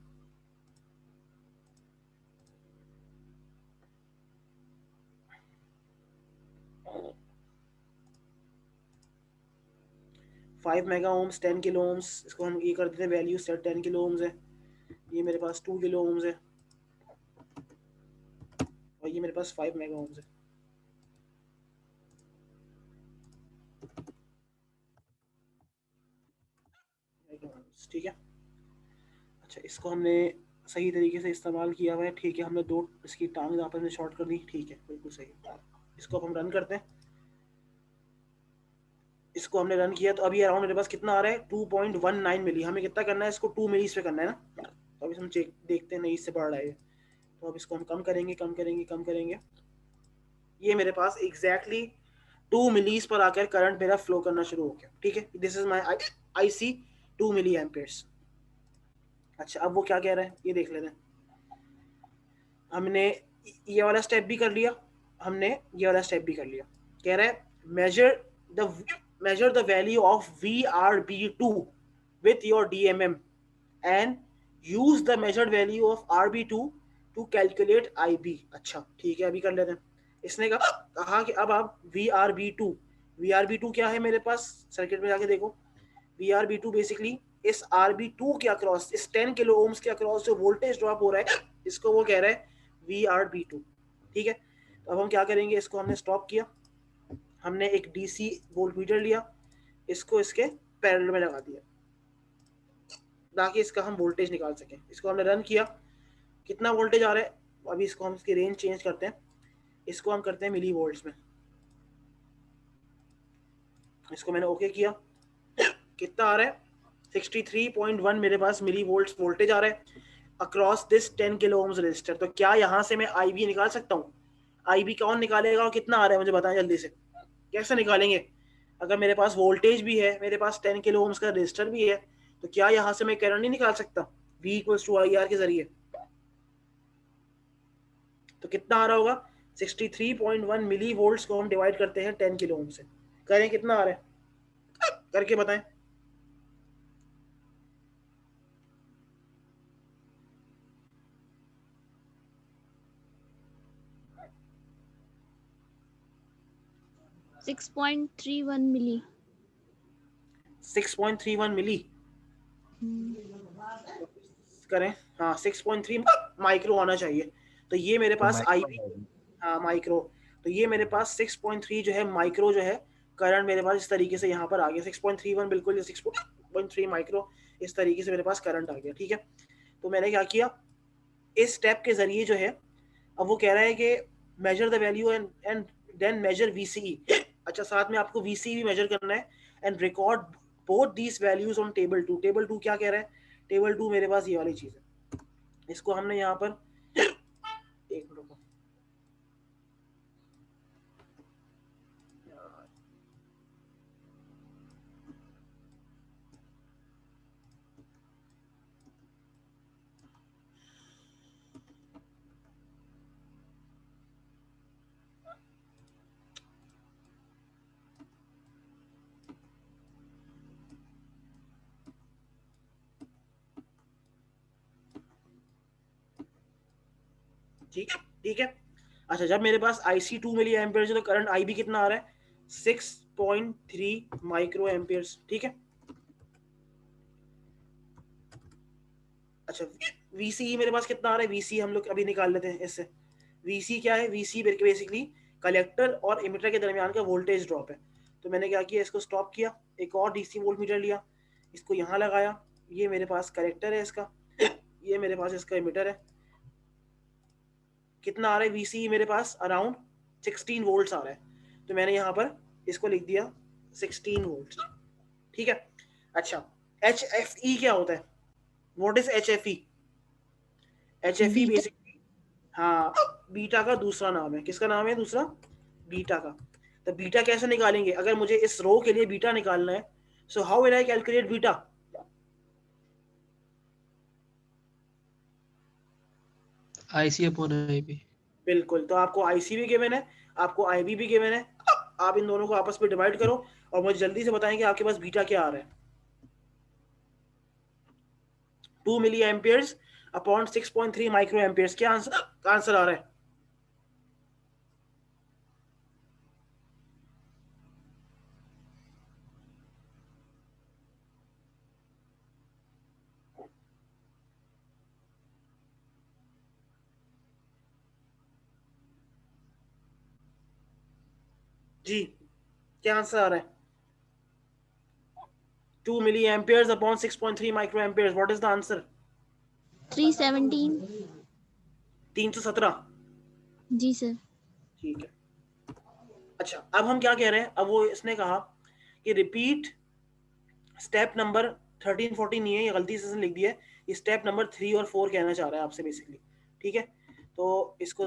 Five mega ohms, 10 kilo ohms, इसको हम ये कर देते हैं वैल्यू सेट 10 किलो ओम्स है। ये मेरे पास 2 किलो ओम्स है और ये मेरे पास 5 मेगा ओम्स है। ठीक है, अच्छा इसको हमने सही तरीके से इस्तेमाल किया हुआ है। ठीक है, हमने दो इसकी टांग आपस में शॉर्ट कर दी। ठीक है, बिल्कुल सही। इसको अब हम रन करते हैं। इसको हमने रन किया तो अभी अराउंड मेरे पास कितना आ रहा है, 2.19 मिली। हमें कितना करना है, इसको 2 मिली पे करना है ना। तो अभी हम चेक देखते हैं, नहीं इससे बढ़ रहा है। तो अब इसको हम कम करेंगे। ये मेरे पास एग्जैक्टली 2 मिलीज पर आकर करंट मेरा फ्लो करना शुरू हो गया। ठीक है, this is my IC 2 milli amperes. अच्छा अब वो क्या कह रहा है ये देख लेते हैं। हमने ये वाला स्टेप भी कर लिया, कह रहा है measure the value of VRB2 with your DMM and use the measured value of RB2 to calculate IB। अच्छा ठीक है, अभी कर लेते हैं। इसने कहा कि अब आप VRB2 क्या है मेरे पास, सर्किट में जाके देखो। VRB2 बेसिकली इस RB2 के अक्रॉस, इस 10 किलो ओम्स के अक्रॉस जो वोल्टेज ड्रॉप हो रहा है, इसको वो कह रहा है VRB2। ठीक है, तो अब हम क्या करेंगे, इसको हमने स्टॉप किया। हमने एक DC वोल्टमीटर लिया, इसको इसके पैरेलल में लगा दिया ताकि इसका हम वोल्टेज निकाल सकें। इसको हमने रन किया, कितना वोल्टेज आ रहा है। अभी इसको हम इसकी रेंज चेंज करते हैं, इसको हम करते हैं मिली वोल्ट्स में। इसको मैंने ओके किया, कितना आ रहा है 63.1 मेरे पास मिली वोल्ट्स वोल्टेज आ रहा है across this 10 kilo ohms resistor. तो क्या यहाँ से मैं IB निकाल सकता हूँ? IB कौन निकालेगा और कितना आ रहा है मुझे बताएं जल्दी से, कैसे निकालेंगे? अगर मेरे पास वोल्टेज भी है, मेरे पास 10 किलो ओम्स का रेजिस्टर भी है, तो क्या यहाँ से मैं करंट नहीं निकाल सकता V = IR के जरिए? तो कितना आ रहा होगा, 63.1 मिली वोल्ट्स को हम डिवाइड करते हैं 10 किलो ओम से, करें कितना आ रहा है, करके बताएं। Six point three one milli. 6.31 मिली करें, हाँ 6.3 माइक्रो आना चाहिए। तो ये मेरे पास IB, हाँ माइक्रो। तो ये मेरे पास 6.3 जो है माइक्रो जो है करंट मेरे पास इस तरीके से यहाँ पर आ गया। 6.31 बिल्कुल 6.3 माइक्रो इस तरीके से मेरे पास करंट आ गया। ठीक है, तो मैंने क्या किया, इस स्टेप के जरिए जो है, अब वो कह रहा है कि measure the value and then measure VCE। अच्छा साथ में आपको VCE भी मेजर करना है and record both these values on table 2। Table 2 क्या कह रहा है, टेबल 2 मेरे पास ये वाली चीज है। इसको हमने यहाँ पर एक मिनट को, ठीक है। अच्छा, जब मेरे पास IC 2 मिली एम्पियर है तो करंट IB कितना आ रहा है? 6.3 माइक्रो एम्पियर्स। ठीक है। अच्छा, VCE मेरे पास कितना आ रहा है? VCE हम लोग अभी निकाल लेते हैं इससे। VC क्या है? VC बेसिकली कलेक्टर और इमिटर के दरमियान का वोल्टेज ड्रॉप है। तो मैंने क्या किया, इसको स्टॉप किया, एक और DC वोल्ट मीटर लिया, इसको यहाँ लगाया, ये मेरे पास कलेक्टर है इसका, ये मेरे पास इसका इमिटर है। कितना आ रहा है VCE मेरे पास? अराउंड 16 वोल्ट्स आ रहा है। तो मैंने यहाँ पर इसको लिख दिया 16 वोल्ट्स। ठीक है। अच्छा, HFE क्या होता है? What is HFE? HFE beta basically, हाँ, बीटा का दूसरा नाम है। किसका नाम है दूसरा? बीटा का। तो बीटा कैसे निकालेंगे? अगर मुझे इस रो के लिए बीटा निकालना है, so how will I calculate beta? IC upon IB। बिल्कुल। तो आपको IC भी गिवन है, आपको IB भी गिवन है, आप इन दोनों को आपस में डिवाइड करो और मुझे जल्दी से बताएं कि आपके पास बीटा क्या आ रहा है। 2 milli amperes upon 6.3 micro amperes, क्या आंसर आ रहा है? जी, क्या आंसर आ रहा है? 2 milli amperes upon 6.3 micro amperes, what is the answer? 317। 317। जी सर। ठीक है। अच्छा, अब हम क्या कह रहे हैं? अब वो इसने कहा कि रिपीट स्टेप नंबर 13 14 नहीं है, ये गलती से लिख दिया है, ये स्टेप नंबर 3 और 4 कहना चाह रहा है आपसे बेसिकली। ठीक है, तो इसको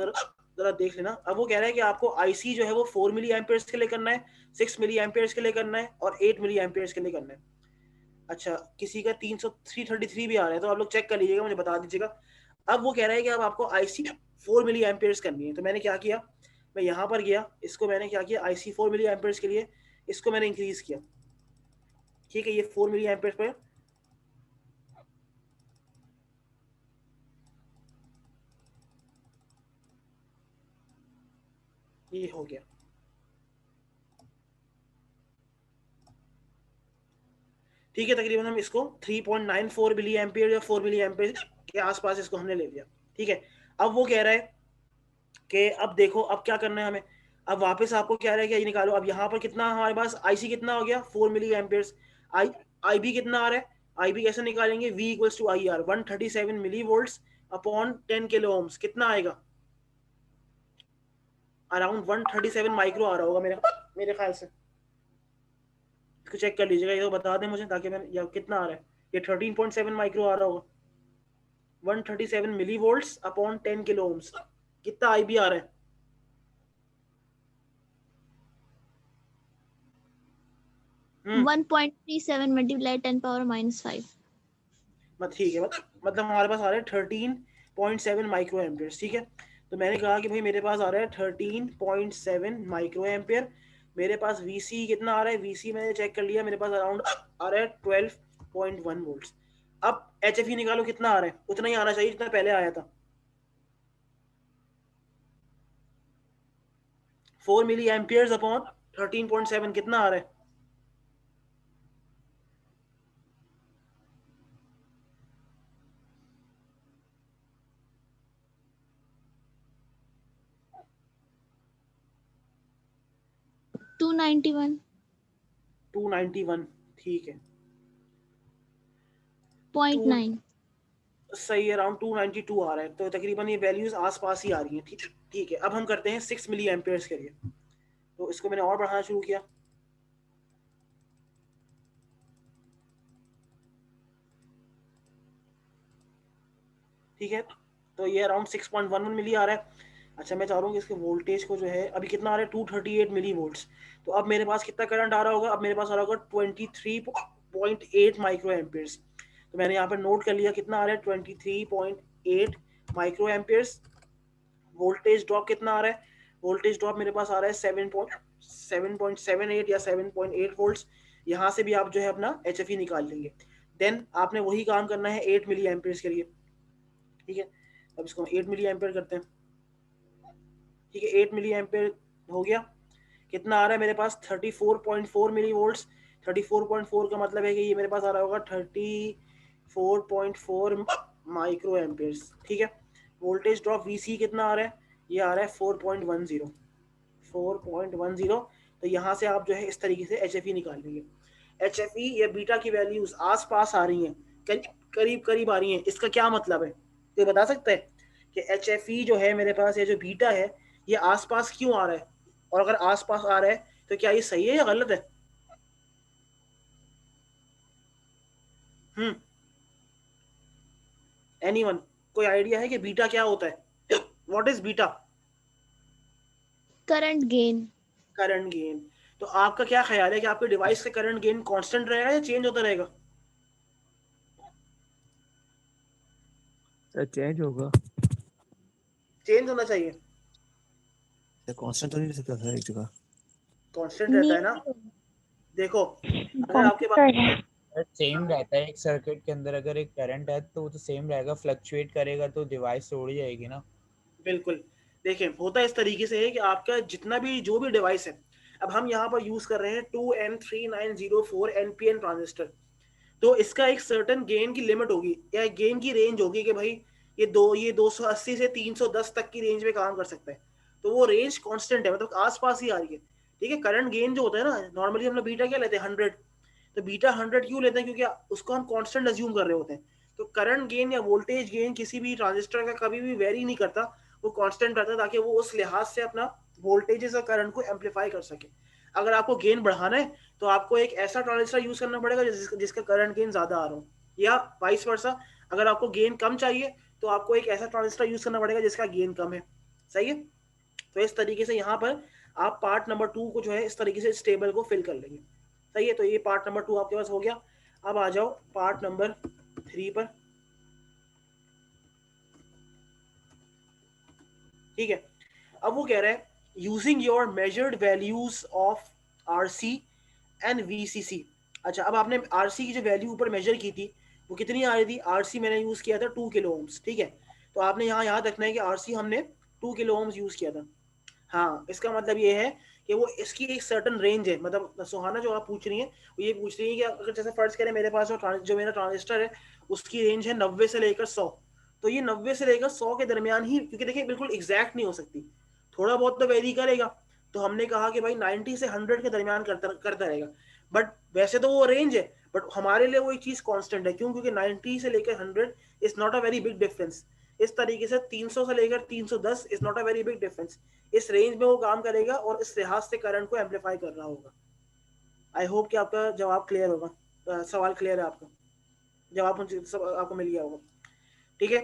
जरा देख लेना। अब वो कह रहा है कि आपको IC जो है वो 4 मिली एम्पियर्स के लिए करना है, 6 मिली एम्पियर्स के लिए करना है और 8 मिली एम्पियर्स के लिए करना है। अच्छा, किसी का 333 भी आ रहा है, तो आप लोग चेक कर लीजिएगा, मुझे बता दीजिएगा। अब वो कह रहा है कि अब आपको IC 4 मिली एम्पियर्स करनी है। तो मैंने क्या किया, मैं यहाँ पर गया, इसको मैंने क्या किया, IC 4 मिली एम्पियर्स के लिए इसको मैंने इंक्रीज किया। ठीक है, ये 4 मिली एम्पियर्स पे ये हो गया। ठीक है, तकरीबन हम इसको 3.94 मिली एम्पियर या 4 मिली एम्पियर के आसपास इसको हमने ले लिया। ठीक है। अब वो कह रहा है कि अब देखो अब क्या करना है हमें। अब वापस आपको क्या रहा है, क्या ये निकालो। अब यहाँ पर कितना हमारे पास IC कितना हो गया? 4 मिली एम्पियर्स। IB कितना आ रहा है? IB कैसे निकालेंगे? V equals to IR, 137 milli volts upon 10 kilo ohms. कितना आएगा? अराउंड 137 माइक्रो आ रहा होगा मेरे ख्याल से। इसको चेक कर लीजिएगा, ये तो बता दें मुझे, ताकि मैं, या कितना आ रहा है? ये 13.7 माइक्रो आ रहा होगा। 137 milli volts upon 10 kilo ohms. कितना IB आ रहा है? हम्म 1.37 मल्टीप्लाई 10⁻⁻5। ठीक है, मतलब हमारे पास आ रहा है 13.7 माइक्रो एम्पियर। ठीक है। तो मैंने कहा कि भाई मेरे पास आ रहा है 13.7 माइक्रो एम्पियर। मेरे पास VC कितना आ रहा है? VC मैंने चेक कर लिया, मेरे पास अराउंड आ रहा है 12.1 वोल्ट्स। अब HFE निकालो, कितना आ रहा है? उतना ही आना चाहिए जितना पहले आया था। 4 मिली एम्पियर्स अपॉन 13.7 कितना आ रहा है? टू 291। ठीक है, 0.9। सही है, अराउंड 292 आ रहा है। तो तकरीबन ये वैल्यूज आसपास ही आ रही हैं। ठीक है। अब हम करते हैं 6 मिली एम्पियर्स के लिए। तो इसको मैंने और बढ़ाना शुरू किया। ठीक है, तो ये अराउंड 6.11 मिली आ रहा है। अच्छा, मैं चाह रहा हूँ कि इसके वोल्टेज को जो है अभी कितना आ रहा है? 238 मिली वोल्ट्स। तो अब मेरे पास कितना करंट आ रहा होगा? अब मेरे पास आ रहा होगा 23.8 माइक्रो एम्पियर्स। तो मैंने यहाँ पर नोट कर लिया कितना आ रहा है, 23.8 माइक्रो एम्पियर्स। वोल्टेज ड्रॉप कितना आ रहा है? वोल्टेज ड्रॉप मेरे पास आ रहा है 7.78 या 7.8 वोल्ट्स। यहाँ से भी आप जो है अपना HFE निकाल लेंगे। देन आपने वही काम करना है 8 मिली एम्पियर्स के लिए। ठीक है, अब इसको 8 मिली एम्पियर करते हैं। ठीक है, 8 मिली एम्पेयर हो गया। कितना आ रहा है मेरे पास? 34.4 मिली वोल्ट्स। 34.4 का मतलब है कि ये मेरे पास आ रहा होगा 34.4 माइक्रो एम्पेयर्स। ठीक है, वोल्टेज ड्रॉप वीसी कितना आ रहा है? ये आ रहा है 4.10। 4.10। तो यहाँ से आप जो है इस तरीके से एच निकाल लेंगे। एच या बीटा की वैल्यूज आस पास आ रही हैं, करीब करीब आ रही हैं। इसका क्या मतलब है, ये बता सकते हैं कि एच जो है मेरे पास, ये जो बीटा है, ये आस पास क्यों आ रहा है? और अगर आस पास आ रहा है तो क्या ये सही है या गलत है? एनीवन, कोई आइडिया है कि बीटा क्या होता है? What is beta? Current gain. Current gain. तो आपका क्या ख्याल है कि आपके डिवाइस का करंट गेन कांस्टेंट रहेगा या चेंज होता रहेगा? सर चेंज होगा। चेंज होना चाहिए। कांस्टेंट तो नहीं रह सकता सर एक जगह। कांस्टेंट रहता है ना। देखो, अगर आपके पास सेम रहता है एक सर्किट के अंदर, अगर एक करंट है तो वो तो सेम रहेगा, फ्लक्चुएट करेगा तो डिवाइस तोड़ जाएगी ना। बिल्कुल, देखिए होता है इस तरीके से है कि आपका जितना भी जो भी डिवाइस है, अब हम यहाँ पर यूज कर रहे हैं 2N3904 NPN ट्रांजिस्टर। तो इसका एक सर्टेन गेन की लिमिट होगी या गेन की रेंज होगी कि भाई ये 280 से 310 तक की रेंज में काम कर सकता है। तो वो रेंज कांस्टेंट है, मतलब आसपास ही आ रही है। ठीक है, करंट गेन जो होता है ना, नॉर्मली हम लोग बीटा क्या लेते हैं? 100। तो बीटा 100 क्यों लेते हैं? क्योंकि उसको हम कांस्टेंट अज्यूम कर रहे होते हैं। तो करंट गेन या वोल्टेज गेन किसी भी ट्रांजिस्टर का कभी भी वेरी नहीं करता, वो कांस्टेंट रहता है, ताकि वो उस लिहाज से अपना वोल्टेजेस और करंट को एम्पलीफाई कर सके। अगर आपको गेन बढ़ाना है तो आपको एक ऐसा ट्रांजिस्टर यूज करना पड़ेगा जिसका करंट गेन ज्यादा आ रहा हो, या वाइस वर्सा। अगर आपको गेन कम चाहिए तो आपको एक ऐसा ट्रांजिस्टर यूज करना पड़ेगा जिसका गेन कम है। सही है। तो इस तरीके से यहाँ पर आप पार्ट नंबर 2 को जो है इस तरीके से इस टेबल को फिल कर लेंगे। सही है, तो ये पार्ट नंबर 2 आपके पास हो गया। अब आ जाओ पार्ट नंबर 3 पर। ठीक है, अब वो कह रहा है using your measured values of RC and VCC. अच्छा, अब आपने आरसी की जो वैल्यू ऊपर मेजर की थी वो कितनी आ रही थी? आरसी मैंने यूज किया था 2 किलो ओम्स। ठीक है, तो आपने यहाँ याद रखना है कि आरसी हमने 2 किलो ओम्स यूज किया था। हाँ, इसका मतलब ये है कि वो इसकी एक सर्टन रेंज है। मतलब सुहाना जो आप पूछ रही हैं वो ये पूछ रही है कि अगर जैसे फर्ज करें मेरे पास जो मेरा ट्रांजिस्टर है उसकी रेंज है 90 से लेकर 100। तो ये 90 से लेकर 100 के दरमियान ही, क्योंकि देखिए बिल्कुल एग्जैक्ट नहीं हो सकती, थोड़ा बहुत तो वेरी करेगा। तो हमने कहा कि भाई 90 से 100 के दरमियान करता रहेगा। बट वैसे तो वो रेंज है, बट हमारे लिए वो एक चीज कांस्टेंट है। क्यों? क्योंकि 90 से लेकर 100 is not a very big difference. इस तरीके से 300 से लेकर 310 is not a very big difference. इस रेंज में वो काम करेगा और इस लिहाज से करंट को एम्पलीफाई कर रहा होगा। आई होप कि आपका जवाब क्लियर होगा, सवाल क्लियर है आपका, जवाब सब आपको मिल गया होगा। ठीक है,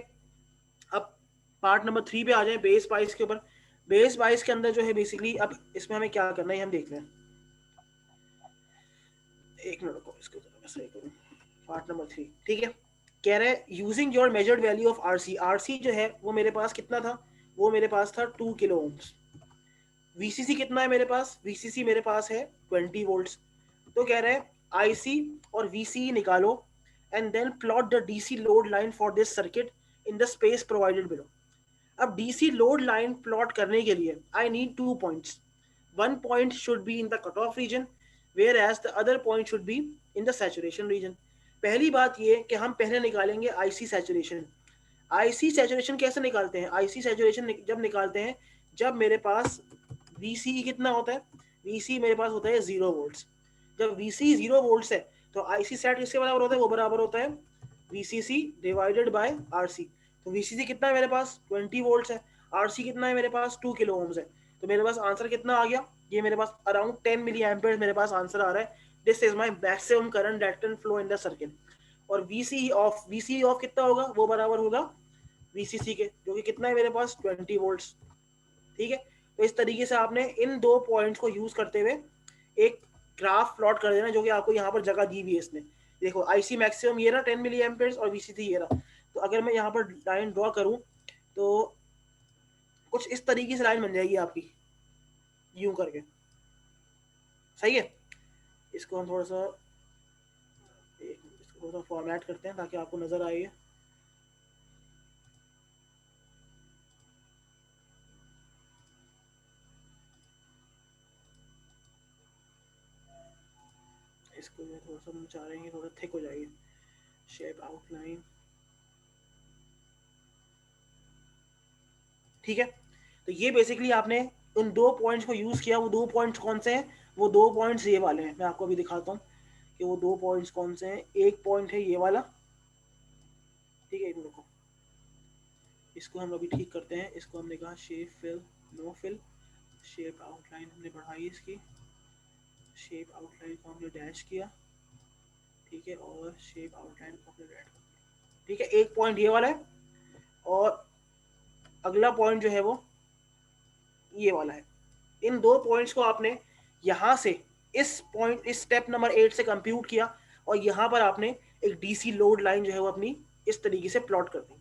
अब पार्ट नंबर 3 पे आ जाए, बेस बाइस के ऊपर। बेस बाइस के अंदर जो है बेसिकली अब इसमें हमें क्या करना है हम देख रहे हैं। एक मिनट को इसको सही करूँ। पार्ट नंबर 3, ठीक है, कह रहे हैं using your measured value of RC. RC जो है वो मेरे पास कितना था? वो मेरे पास था 2 किलो ओम्स। वीसीसी कितना है मेरे पास? वीसीसी मेरे पास है 20 वोल्ट्स। तो कह रहे हैं आईसी और वीसीई निकालो and then plot the DC load line for this circuit in the space provided below. अब डीसी लोड लाइन प्लॉट करने के लिए I need 2 points. One point should be in the cut off region, where as the other point should be in the saturation region. पहली बात ये कि हम पहले निकालेंगे आईसी सैचुरेशन। आईसी सैचुरेशन कैसे निकालते हैं? आईसी सैचुरेशन जब निकालते हैं जब मेरे पास वीसी कितना होता है? वीसी मेरे पास होता है 0 वोल्ट्स। जब वीसी 0 वोल्ट्स है तो आईसी सेट किसके बराबर होता है? वो बराबर होता है वीसीसी डिवाइडेड बाय आरसी। तो वीसीसी कितना है मेरे पास? 20 वोल्ट्स है। आरसी कितना है मेरे पास? 2 किलो ओम्स है। तो मेरे पास आंसर कितना आ गया? ये मेरे पास अराउंड 10 मिली एम्पियर मेरे पास आंसर आ रहा है। This is my maximum current that can flow in the circuit. और वीसी ऑफ कितना होगा? वो बराबर होगा वीसीसी के, जो कि कितना है मेरे पास? 20 वोल्ट्स। ठीक है, तो इस तरीके से आपने इन दो पॉइंट्स को यूज करते हुए एक ग्राफ प्लॉट कर देना, जो कि आपको यहाँ पर जगह दी हुई है इसने। देखो आईसी मैक्सिमम ये रहा 10 मिली एम्पियर्स और वीसीसी ये रहा। तो अगर मैं यहाँ पर लाइन ड्रॉ करूँ तो कुछ इस तरीके से लाइन बन जाएगी आपकी, यूं करके। सही है, इसको हम थोड़ा सा इसको थोड़ा सा फॉर्मेट करते हैं ताकि आपको नजर आए। इसको मैं थोड़ा सा हम चाह रहे हैं थोड़ा थिक हो जाएगी शेप आउटलाइन, ठीक है। तो ये बेसिकली आपने उन 2 पॉइंट्स को यूज किया। वो 2 पॉइंट्स कौन से हैं? वो 2 पॉइंट्स ये वाले हैं, मैं आपको अभी दिखाता हूँ कि वो 2 पॉइंट्स कौन से हैं। एक पॉइंट है ये वाला, ठीक है, रुको इसको हम अभी ठीक करते हैं। इसको हमने कहा shape fill, no fill, shape outline हमने बढ़ाई इसकी, शेप आउटलाइन को हमने डैश किया, ठीक है, और शेप आउटलाइन को हमने रेड कर दिया, ठीक है। एक पॉइंट ये वाला है और अगला पॉइंट जो है वो ये वाला है। इन 2 पॉइंट्स को आपने यहाँ से इस पॉइंट, इस स्टेप नंबर 8 से कंप्यूट किया और यहाँ पर आपने एक डीसी लोड लाइन जो है वो अपनी इस तरीके से प्लॉट कर दी।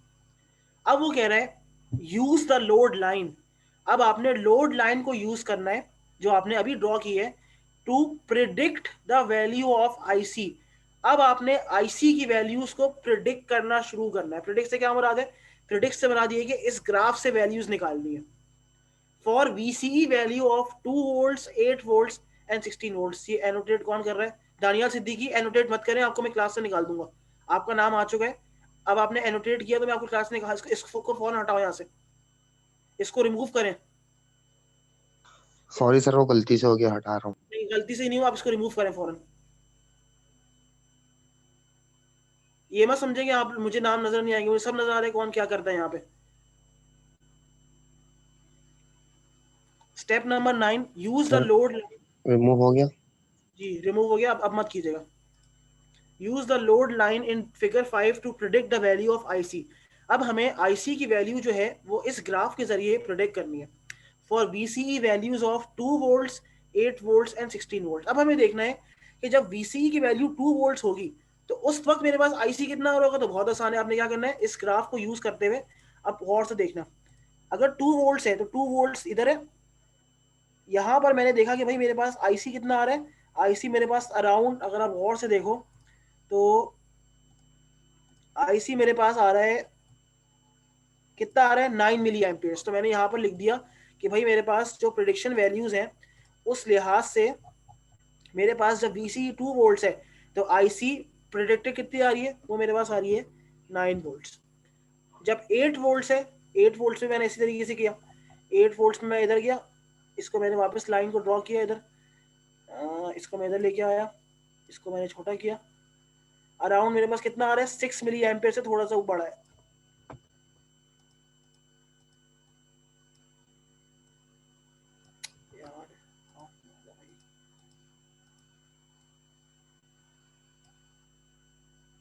अब वो कह रहा है यूज द लोड लाइन। अब आपने लोड लाइन को यूज करना है जो आपने अभी ड्रॉ की है to predict the value of IC. अब आपने आईसी की वैल्यूज को प्रिडिक्ट करना शुरू करना है। प्रिडिक्ट से क्या मुराद है? प्रिडिक्ट से मुराद ये कि इस ग्राफ से वैल्यूज निकालनी है। For VCE value of 2 volts, 8 volts and 16 volts. ये एनोटेट कौन कर रहा है? दानियाल सिद्दीकी। एनोटेट मत करें, आपको मैं क्लास से निकाल दूंगा। आपका नाम आ चुका है, अब आपने एनोटेट किया तो मैं आपको क्लास से निकाल। इसको फोन हटाओ यहाँ से, इसको रिमूव करें। सॉरी सर, वो गलती से हो गया, हटा रहा हूँ। नहीं, गलती से नहीं हुआ, आप इसको रिमूव करें फौरन। ये मत समझेंगे आप मुझे नाम नजर नहीं आएंगे, मुझे सब नजर आ रहा है कौन क्या करता है यहाँ पे। Step number 9, use the load. Remove हो गया जी, रिमूव हो गया। अब मत कीजिएगा। Use the load line in figure 5 to predict the value of IC. अब हमें आईसी की वैल्यू जो है वो इस ग्राफ के जरिए प्रिडिक्ट करनी है for VCE values of 2 volts, 8 volts and 16 volt. अब हमें देखना है कि जब VCE की वैल्यू 2 वोल्ट्स होगी तो उस वक्त मेरे पास आईसी कितना होगा। तो बहुत आसान है, आपने क्या करना है, इस ग्राफ को यूज करते हुए अब गौर से देखना। अगर 2 वोल्ट्स है तो 2 वोल्ट्स इधर है। यहाँ पर मैंने देखा कि भाई मेरे पास आईसी कितना आ रहा है। आईसी मेरे पास अराउंड, अगर आप गौर से देखो तो आईसी मेरे पास आ रहा है, कितना आ रहा है, 9 मिली एम्पियर्स। तो मैंने यहाँ पर लिख दिया कि भाई मेरे पास जो प्रेडिक्शन वैल्यूज हैं उस लिहाज से मेरे पास जब VCE 2 वोल्ट्स है तो आईसी प्रेडिक्टेड कितनी आ रही है, वो मेरे पास आ रही है 9 वोल्ट्स। जब 8 वोल्ट्स है, 8 वोल्ट्स में मैंने इसी तरीके से किया। 8 वोल्ट्स में मैं इधर गया, इसको मैंने वापस लाइन को ड्रॉ किया इधर, इसको मैं इधर लेके आया, इसको मैंने छोटा किया। अराउंड मेरे पास कितना आ रहा है, 6 मिली एम्पियर से थोड़ा सा बड़ा है।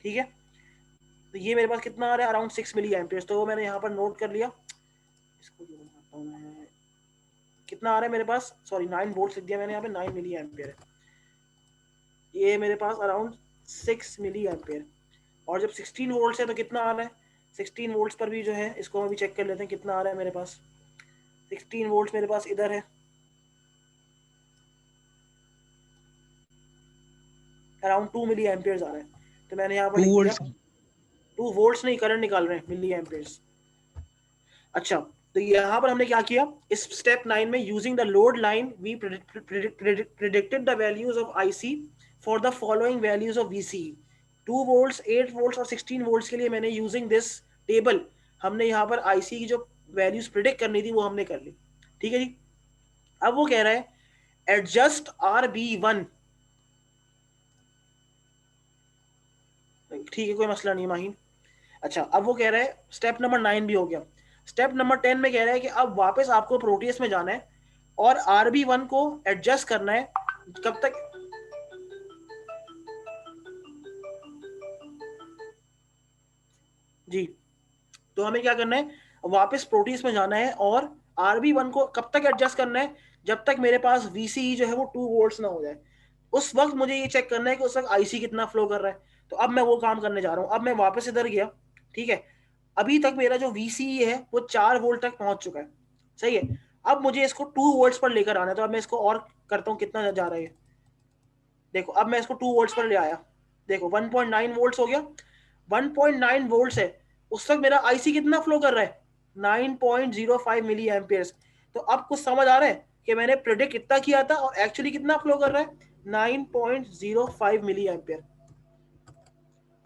ठीक है, तो ये मेरे पास कितना आ रहा है, अराउंड 6 मिली एम्पियर। तो वो मैंने यहाँ पर नोट कर लिया। इसको जो बनाता हूँ मैं, कितना आ रहा है मेरे पास, सॉरी 9 वोल्ट लिख दिया मैंने यहाँ पे, 9 मिली एम्पियर है। ये मेरे पास अराउंड 6 मिली एम्पियर। और जब 16 वोल्ट है तो कितना आ रहा है, 16 वोल्ट पर भी जो है, इसको हम अभी चेक कर लेते हैं कितना आ रहा है मेरे पास। 16 वोल्ट मेरे पास इधर है, अराउंड 2 मिली एम्पियर आ रहा है। तो मैंने यहाँ पर लिख दिया 2 वोल्ट्स नहीं, करंट निकाल रहे हैं, मिली एम्पियर्स। अच्छा, तो यहाँ पर हमने क्या किया, इस स्टेप 9 में using the load line we predicted the values of IC for the following values of VCE। 2 volts, 8 volts और 16 वोल्ट्स के लिए मैंने यूजिंग दिस टेबल हमने यहाँ पर आईसी की जो वैल्यूज प्रिडिक्ट करनी थी वो हमने कर ली। ठीक है जी। अब वो कह रहा है एडजस्ट RB1। ठीक है, कोई मसला नहीं माहिन। अच्छा, अब वो कह रहा है स्टेप नंबर 9 भी हो गया। स्टेप नंबर 10 में कह रहा है कि अब वापस आपको प्रोटियस में जाना है और RB1 को एडजस्ट करना है। कब तक, जी, तो हमें क्या करना है, वापस प्रोटियस में जाना है और RB1 को कब तक एडजस्ट करना है, जब तक मेरे पास VCE जो है वो 2 वोल्ट्स ना हो जाए। उस वक्त मुझे ये चेक करना है कि उस वक्त आईसी कितना फ्लो कर रहा है। तो अब मैं वो काम करने जा रहा हूँ। अब मैं वापस इधर गया, ठीक है, अभी तक मेरा जो VCE है वो 4 वोल्ट तक पहुंच चुका है, सही है। अब मुझे इसको 2 वोल्ट्स पर लेकर आना है। तो अब मैं इसको और करता हूँ, कितना जा रहा है, देखो अब मैं इसको 2 वोल्ट्स पर ले आया, देखो 1.9 वोल्ट्स हो गया। 1.9 वोल्ट्स है, उस वक्त मेरा आईसी कितना फ्लो कर रहा है, 9.05 मिली एम्पियर्स। तो अब कुछ समझ आ रहा है, कि मैंने प्रेडिक्ट इतना किया था और एक्चुअली कितना फ्लो कर रहा है 9.05 मिली एम्पियर।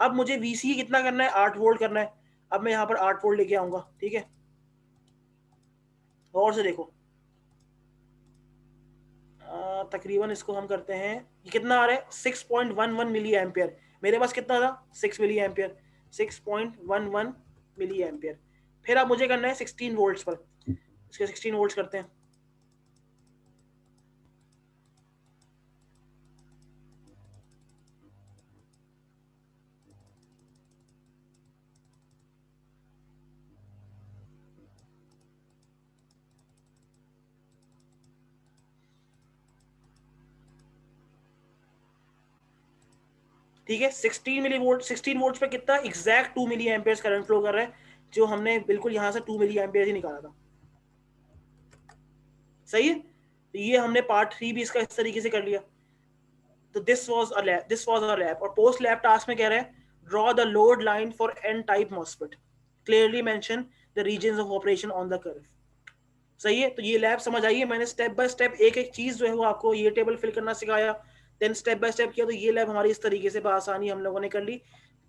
अब मुझे VCE कितना करना है 8 वोल्ट करना है। अब मैं यहाँ पर 8 वोल्ट लेके आऊंगा, ठीक है, और से देखो तकरीबन इसको हम करते हैं, ये कितना आ रहा है 6.11 मिली एम्पियर। मेरे पास कितना था 6 मिली एम्पियर, 6.11 मिली एम्पियर। फिर अब मुझे करना है 16 वोल्ट्स पर, इसके 16 वोल्ट्स करते हैं। ठीक है, 16 मिली वोल्ट, 16 वोल्ट्स पे कितना exact 2 milli amperes current flow कर रहा है, जो हमने बिल्कुल यहाँ से 2 मिली एम्पियर ही निकाला था। सही है, तो ये हमने पार्ट 3 भी इसका इस तरीके से कर लिया। तो दिस वाज अ लैब। और पोस्ट लैब टास्क में कह रहा है draw the load line for N type MOSFET, clearly mention the regions of operation on the curve. सही है, तो ये लैब समझ आइए, मैंने स्टेप बाय स्टेप एक एक चीज जो है वो आपको ये टेबल फिल करना सिखाया, देन स्टेप बाय स्टेप किया। तो ये लैब हमारी इस तरीके से बआसानी हम लोगों ने कर ली।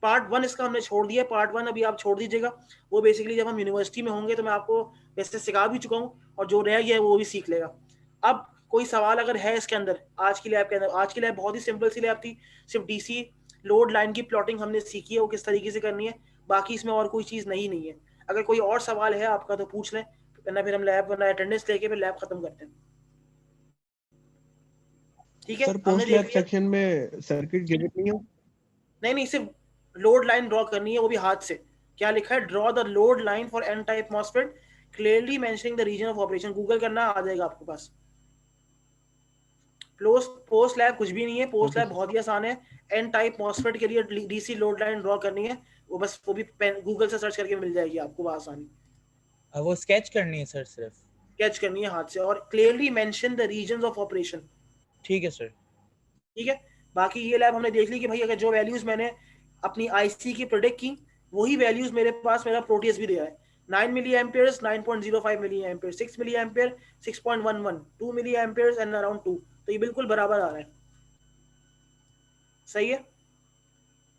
पार्ट 1 इसका हमने छोड़ दिया, पार्ट 1 अभी आप छोड़ दीजिएगा, वो बेसिकली जब हम यूनिवर्सिटी में होंगे तो मैं आपको वैसे सिखा भी चुका हूँ, और जो रह गया है वो भी सीख लेगा। अब कोई सवाल अगर है इसके अंदर, आज की लैब के अंदर, आज की लैब बहुत ही सिंपल सी लैब थी, सिर्फ DC लोड लाइन की प्लॉटिंग हमने सीखी है वो किस तरीके से करनी है, बाकी इसमें और कोई चीज नहीं है। अगर कोई और सवाल है आपका तो पूछ लें, वरना फिर हम लैब वरना अटेंडेंस लेके फिर लैब खत्म करते हैं। ठीक है, सर पोस्ट लैब सेक्शन में सर्किट गिवन नहीं है? नहीं, सिर्फ लोड लाइन ड्रॉ करनी है, वो भी हाथ से। क्या लिखा है, draw the load line for N type MOSFET clearly mentioning the region of operation. Google करना आ जाएगा आपके पास। पोस्ट लैब कुछ भी नहीं है, पोस्ट लैब बहुत ही आसान है। एन टाइप मॉसफेट के लिए DC लोड लाइन ड्रॉ करनी है, वो बस वो भी गूगल से सर्च करके मिल जाएगी आपको आसानी। वो स्केच करनी है सर, सिर्फ स्केच करनी है हाथ से, और clearly mention the regions of operation. ठीक है सर। ठीक है, बाकी ये लैब हमने देख ली कि भाई अगर जो वैल्यूज मैंने अपनी IC की प्रोडिक्ट की वही वैल्यूज मेरे पास मेरा प्रोटियस भी दे रहा है। 9 milli amperes 9.05 milli ampere, 6 milli ampere 6.11, 2 milli amperes and around 2, तो ये बिल्कुल बराबर आ रहा है। सही है,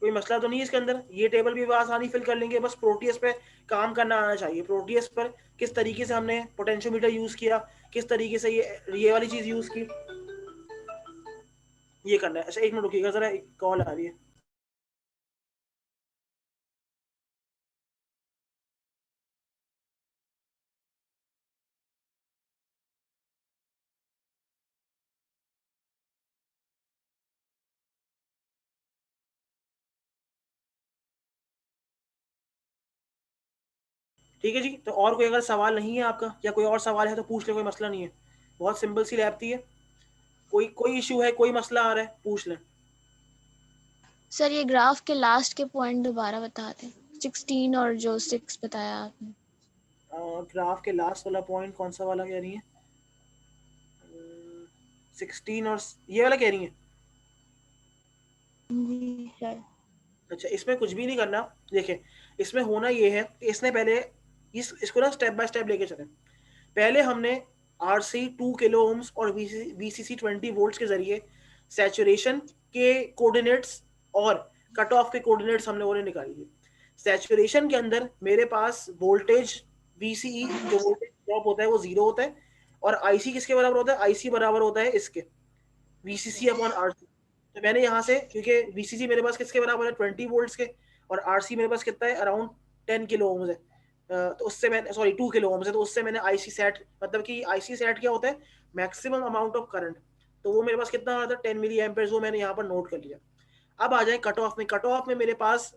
कोई मसला तो नहीं है इसके अंदर। ये टेबल भी आसानी फिल कर लेंगे, बस प्रोटियस पे काम करना आना चाहिए। प्रोटियस पर किस तरीके से हमने पोटेंशियोमीटर यूज किया, किस तरीके से ये वाली चीज यूज की, ये करना है। अच्छा एक मिनट रुकिएगा जरा, एक कॉल आ रही है। ठीक है जी, तो और कोई अगर सवाल नहीं है आपका या कोई और सवाल है तो पूछ ले, कोई मसला नहीं है। बहुत सिंपल सी लैब थी है। कोई इशू है, कोई मसला आ रहा है, पूछ लें। सर ये ग्राफ के लास्ट के पॉइंट दोबारा बता दें, 16 और जो 6 बताया आपने। ग्राफ के लास्ट वाला पॉइंट कौन सा वाला कह रही है? 16 और ये वाला कह रही है? जी सर। अच्छा, इसमें कुछ भी नहीं करना। देखिए इसमें होना ये है, इसने पहले इसको ना स्टेप बाय स्टेप लेके चले। पहले हमने RC 2 किलो ओम्स और VCC 20 वोल्ट्स के जरिए सैचुरेशन के कोऑर्डिनेट्स और कट ऑफ के कोऑर्डिनेट्स हम लोगों ने निकाल लिए। सैचुरेशन के अंदर मेरे पास वोल्टेज VCE जो वोल्टेज ड्रॉप होता है वो 0 होता है, और IC किसके बराबर होता है? IC बराबर होता है इसके VCC अपॉन RC। तो मैंने यहाँ से, क्योंकि VCC मेरे पास किसके बराबर है 20 वोल्ट्स के, और RC मेरे पास कितना है अराउंड 10 किलो ओम्स है, तो उससे मैंने 2 किलो ओम्स है, तो उससे मैंने IC सेट, मतलब कि IC सेट क्या होता है, मैक्सिमम अमाउंट ऑफ करंट, तो वो मेरे पास कितना आ रहा था 10 मिली एम्पियर्स, वो मैंने यहाँ पर नोट कर लिया। अब आ जाए कट ऑफ में। कट ऑफ में मेरे पास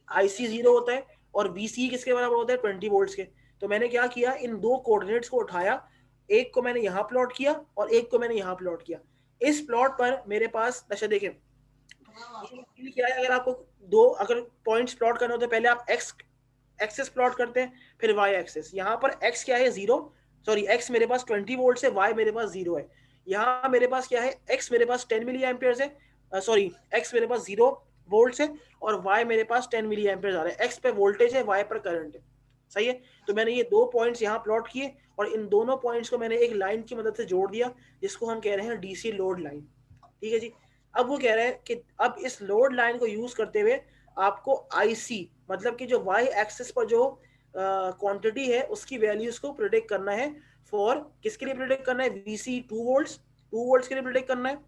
IC 0 होता है और VC किसके बराबर होता है 20 वोल्ट्स के। तो मैंने क्या किया, इन दो कोऑर्डिनेट्स को उठाया, एक को मैंने यहाँ प्लॉट किया और एक को मैंने यहाँ प्लॉट किया। इस प्लॉट पर मेरे पास, अच्छा देखिए क्या है, अगर आपको दो अगर पॉइंट्स प्लॉट करने होते पहले आप x एक्सिस प्लॉट करते हैं, फिर y एक्सिस। यहाँ पर x क्या है 0, सॉरी x मेरे पास 20 वोल्ट है, y मेरे पास 0 है। यहाँ मेरे पास क्या है, x मेरे पास 10 मिली एम्पियर्स है, सॉरी x मेरे पास 0 वोल्ट है और y मेरे पास 10 मिली एम्पियर्स आ रहा है। x पे वोल्टेज है, y पर करंट है। सही है। तो मैंने ये 2 पॉइंट्स यहाँ प्लॉट किए और इन दोनों पॉइंट्स को मैंने एक लाइन की मदद से जोड़ दिया जिसको हम कह रहे हैं डीसी लोड लाइन। ठीक है जी। अब वो कह रहे हैं कि अब इस लोड लाइन को यूज करते हुए आपको आईसी मतलब कि जो वाई एक्सिस पर जो क्वांटिटी है उसकी वैल्यूज को प्रिडिक्ट करना है। फॉर किसके लिए प्रिडिक्ट करना है? वीसी 2 वोल्ट्स के लिए प्रिडिक्ट करना है,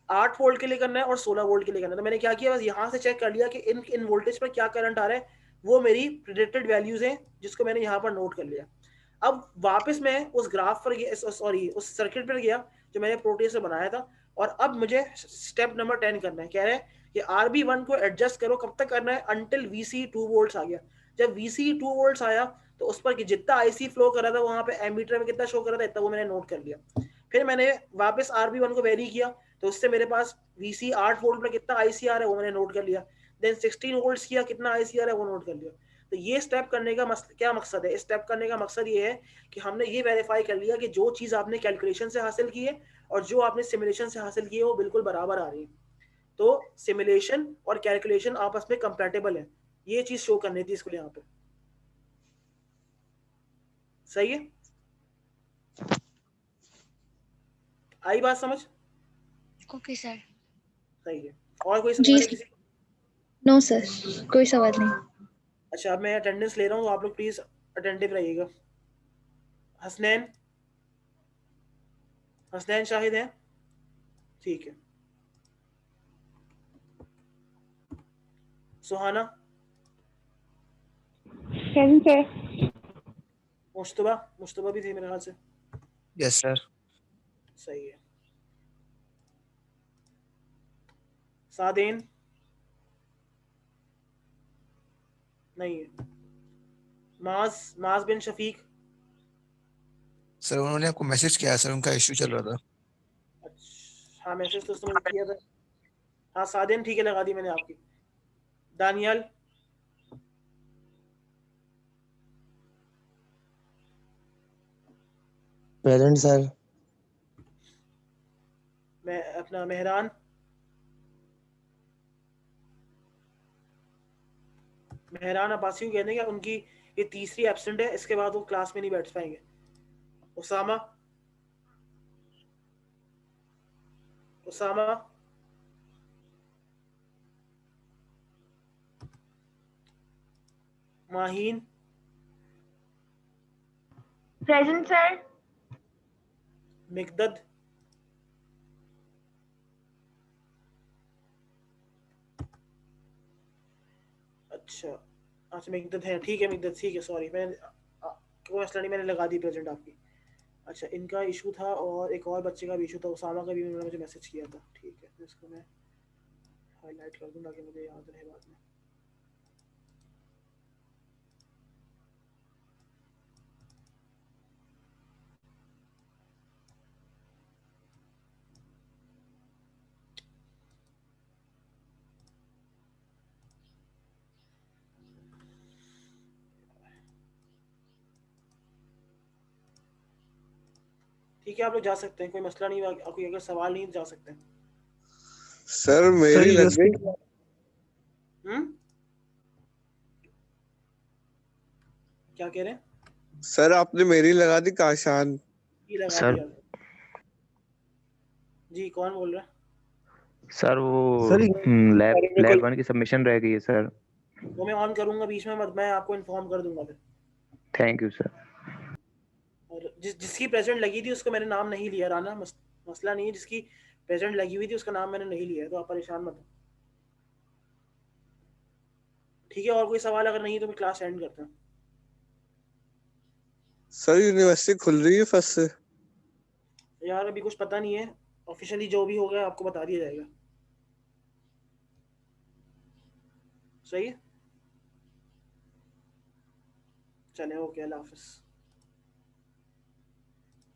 8 वोल्ट के लिए करना है और 16 वोल्ट के लिए करना है। तो मैंने क्या किया, बस यहाँ से चेक कर लिया कि इन वोल्टेज पर क्या करंट आ रहा है, वो मेरी प्रिडिक्टेड वैल्यूज हैं जिसको मैंने यहाँ पर नोट कर लिया। अब वापस मैं उस ग्राफ पर सॉरी उस सर्किट पर गया जो मैंने प्रोटेस से बनाया था और अब मुझे स्टेप नंबर 10 करना है। कह रहे हैं कि RB1 को एडजस्ट करो, कब तक करना है? अंटिल VC 2 वोल्ट्स आ गया। जब VC 2 वोल्ट्स आया तो उस पर जितना IC फ्लो कर रहा था वहां पे एमीटर में कितना शो कर रहा था इतना वो मैंने नोट कर लिया। फिर मैंने वापस RB1 को वेरी किया तो उससे मेरे पास VC 8 वोल्ट पर कितना IC आ रहा है वो मैंने नोट कर लिया। देन 16 वोल्ट्स किया, कितना IC आ रहा है वो नोट कर लिया। तो ये स्टेप करने का क्या मकसद है? इस स्टेप करने का मकसद ये है कि हमने ये वेरीफाई कर लिया कि जो चीज़ आपने कैलकुलेशन से हासिल की है और जो आपने सिमुलेशन से हासिल की है वो बिल्कुल बराबर आ रही है। तो सिमुलेशन और कैलकुलेशन आपस में कंपैटिबल है, ये चीज़ शो करनी थी इसको यहाँ पे। सही है? आई बात समझ? Okay sir. सही है। और कोई जी सवाल है सर। किसी? नो सर, कोई सवाल नहीं। अच्छा, अब मैं अटेंडेंस ले रहा हूँ, आप लोग प्लीज अटेंटिव रहिएगा। हसनैन शाहिद हैं? ठीक है। सुहाना? मुश्तबा भी थे मेरे ख्याल से। Yes sir. सही है। सादेन? नहीं है। माज बिन शफीक? सर उन्होंने आपको मैसेज किया सर, उनका इश्यू चल रहा था। अच्छा हाँ, मैसेज तो उसने मुझे किया था। हाँ सादेन ठीक है, लगा दी मैंने आपकी। दानियाल? Present sir. मैं अपना मेहरान? अब्बासी को कहने क्या उनकी ये तीसरी एब्सेंट है, इसके बाद वो क्लास में नहीं बैठ पाएंगे। उसामा? माहीन? Present sir. मिकदद? अच्छा मिकदद है, ठीक है मिकदद ठीक है, सॉरी मैंने कोई मसला नहीं, मैंने लगा दी प्रेजेंट आपकी। अच्छा इनका इशू था और एक और बच्चे का भी इशू था, उसामा का भी उन्होंने मुझे मैसेज किया था। ठीक है, इसको मैं हाईलाइट कर दूँ ताकि मुझे याद रहे बाद में। ठीक है, आप लोग जा सकते हैं, कोई मसला नहीं, कोई अगर सवाल नहीं जा सकते हैं। सर मेरी लग गई। क्या कह रहे हैं? सर आपने मेरी लगा दी काशान। ये लगा सर दिया। जी कौन बोल रहा है? सर वो सर लैब 1 की सबमिशन रह गई है सर। वो मैं ऑन करूंगा बीच में, मैं आपको इन्फॉर्म कर दूंगा फिर। Thank you sir. और जिसकी प्रेजेंट लगी थी उसको मैंने नाम नहीं लिया, राना मसला नहीं है, जिसकी प्रेजेंट लगी हुई थी उसका नाम मैंने नहीं लिया है, तो आप परेशान मत हो। ठीक है, और कोई सवाल अगर नहीं तो मैं क्लास एंड करता हूँ। सर यूनिवर्सिटी खुल रही है फर्स्ट से? यार अभी कुछ पता नहीं है, ऑफिशियली जो भी होगा आपको बता दिया जाएगा। सही है, चले ओके, अल्लाह हाफिज।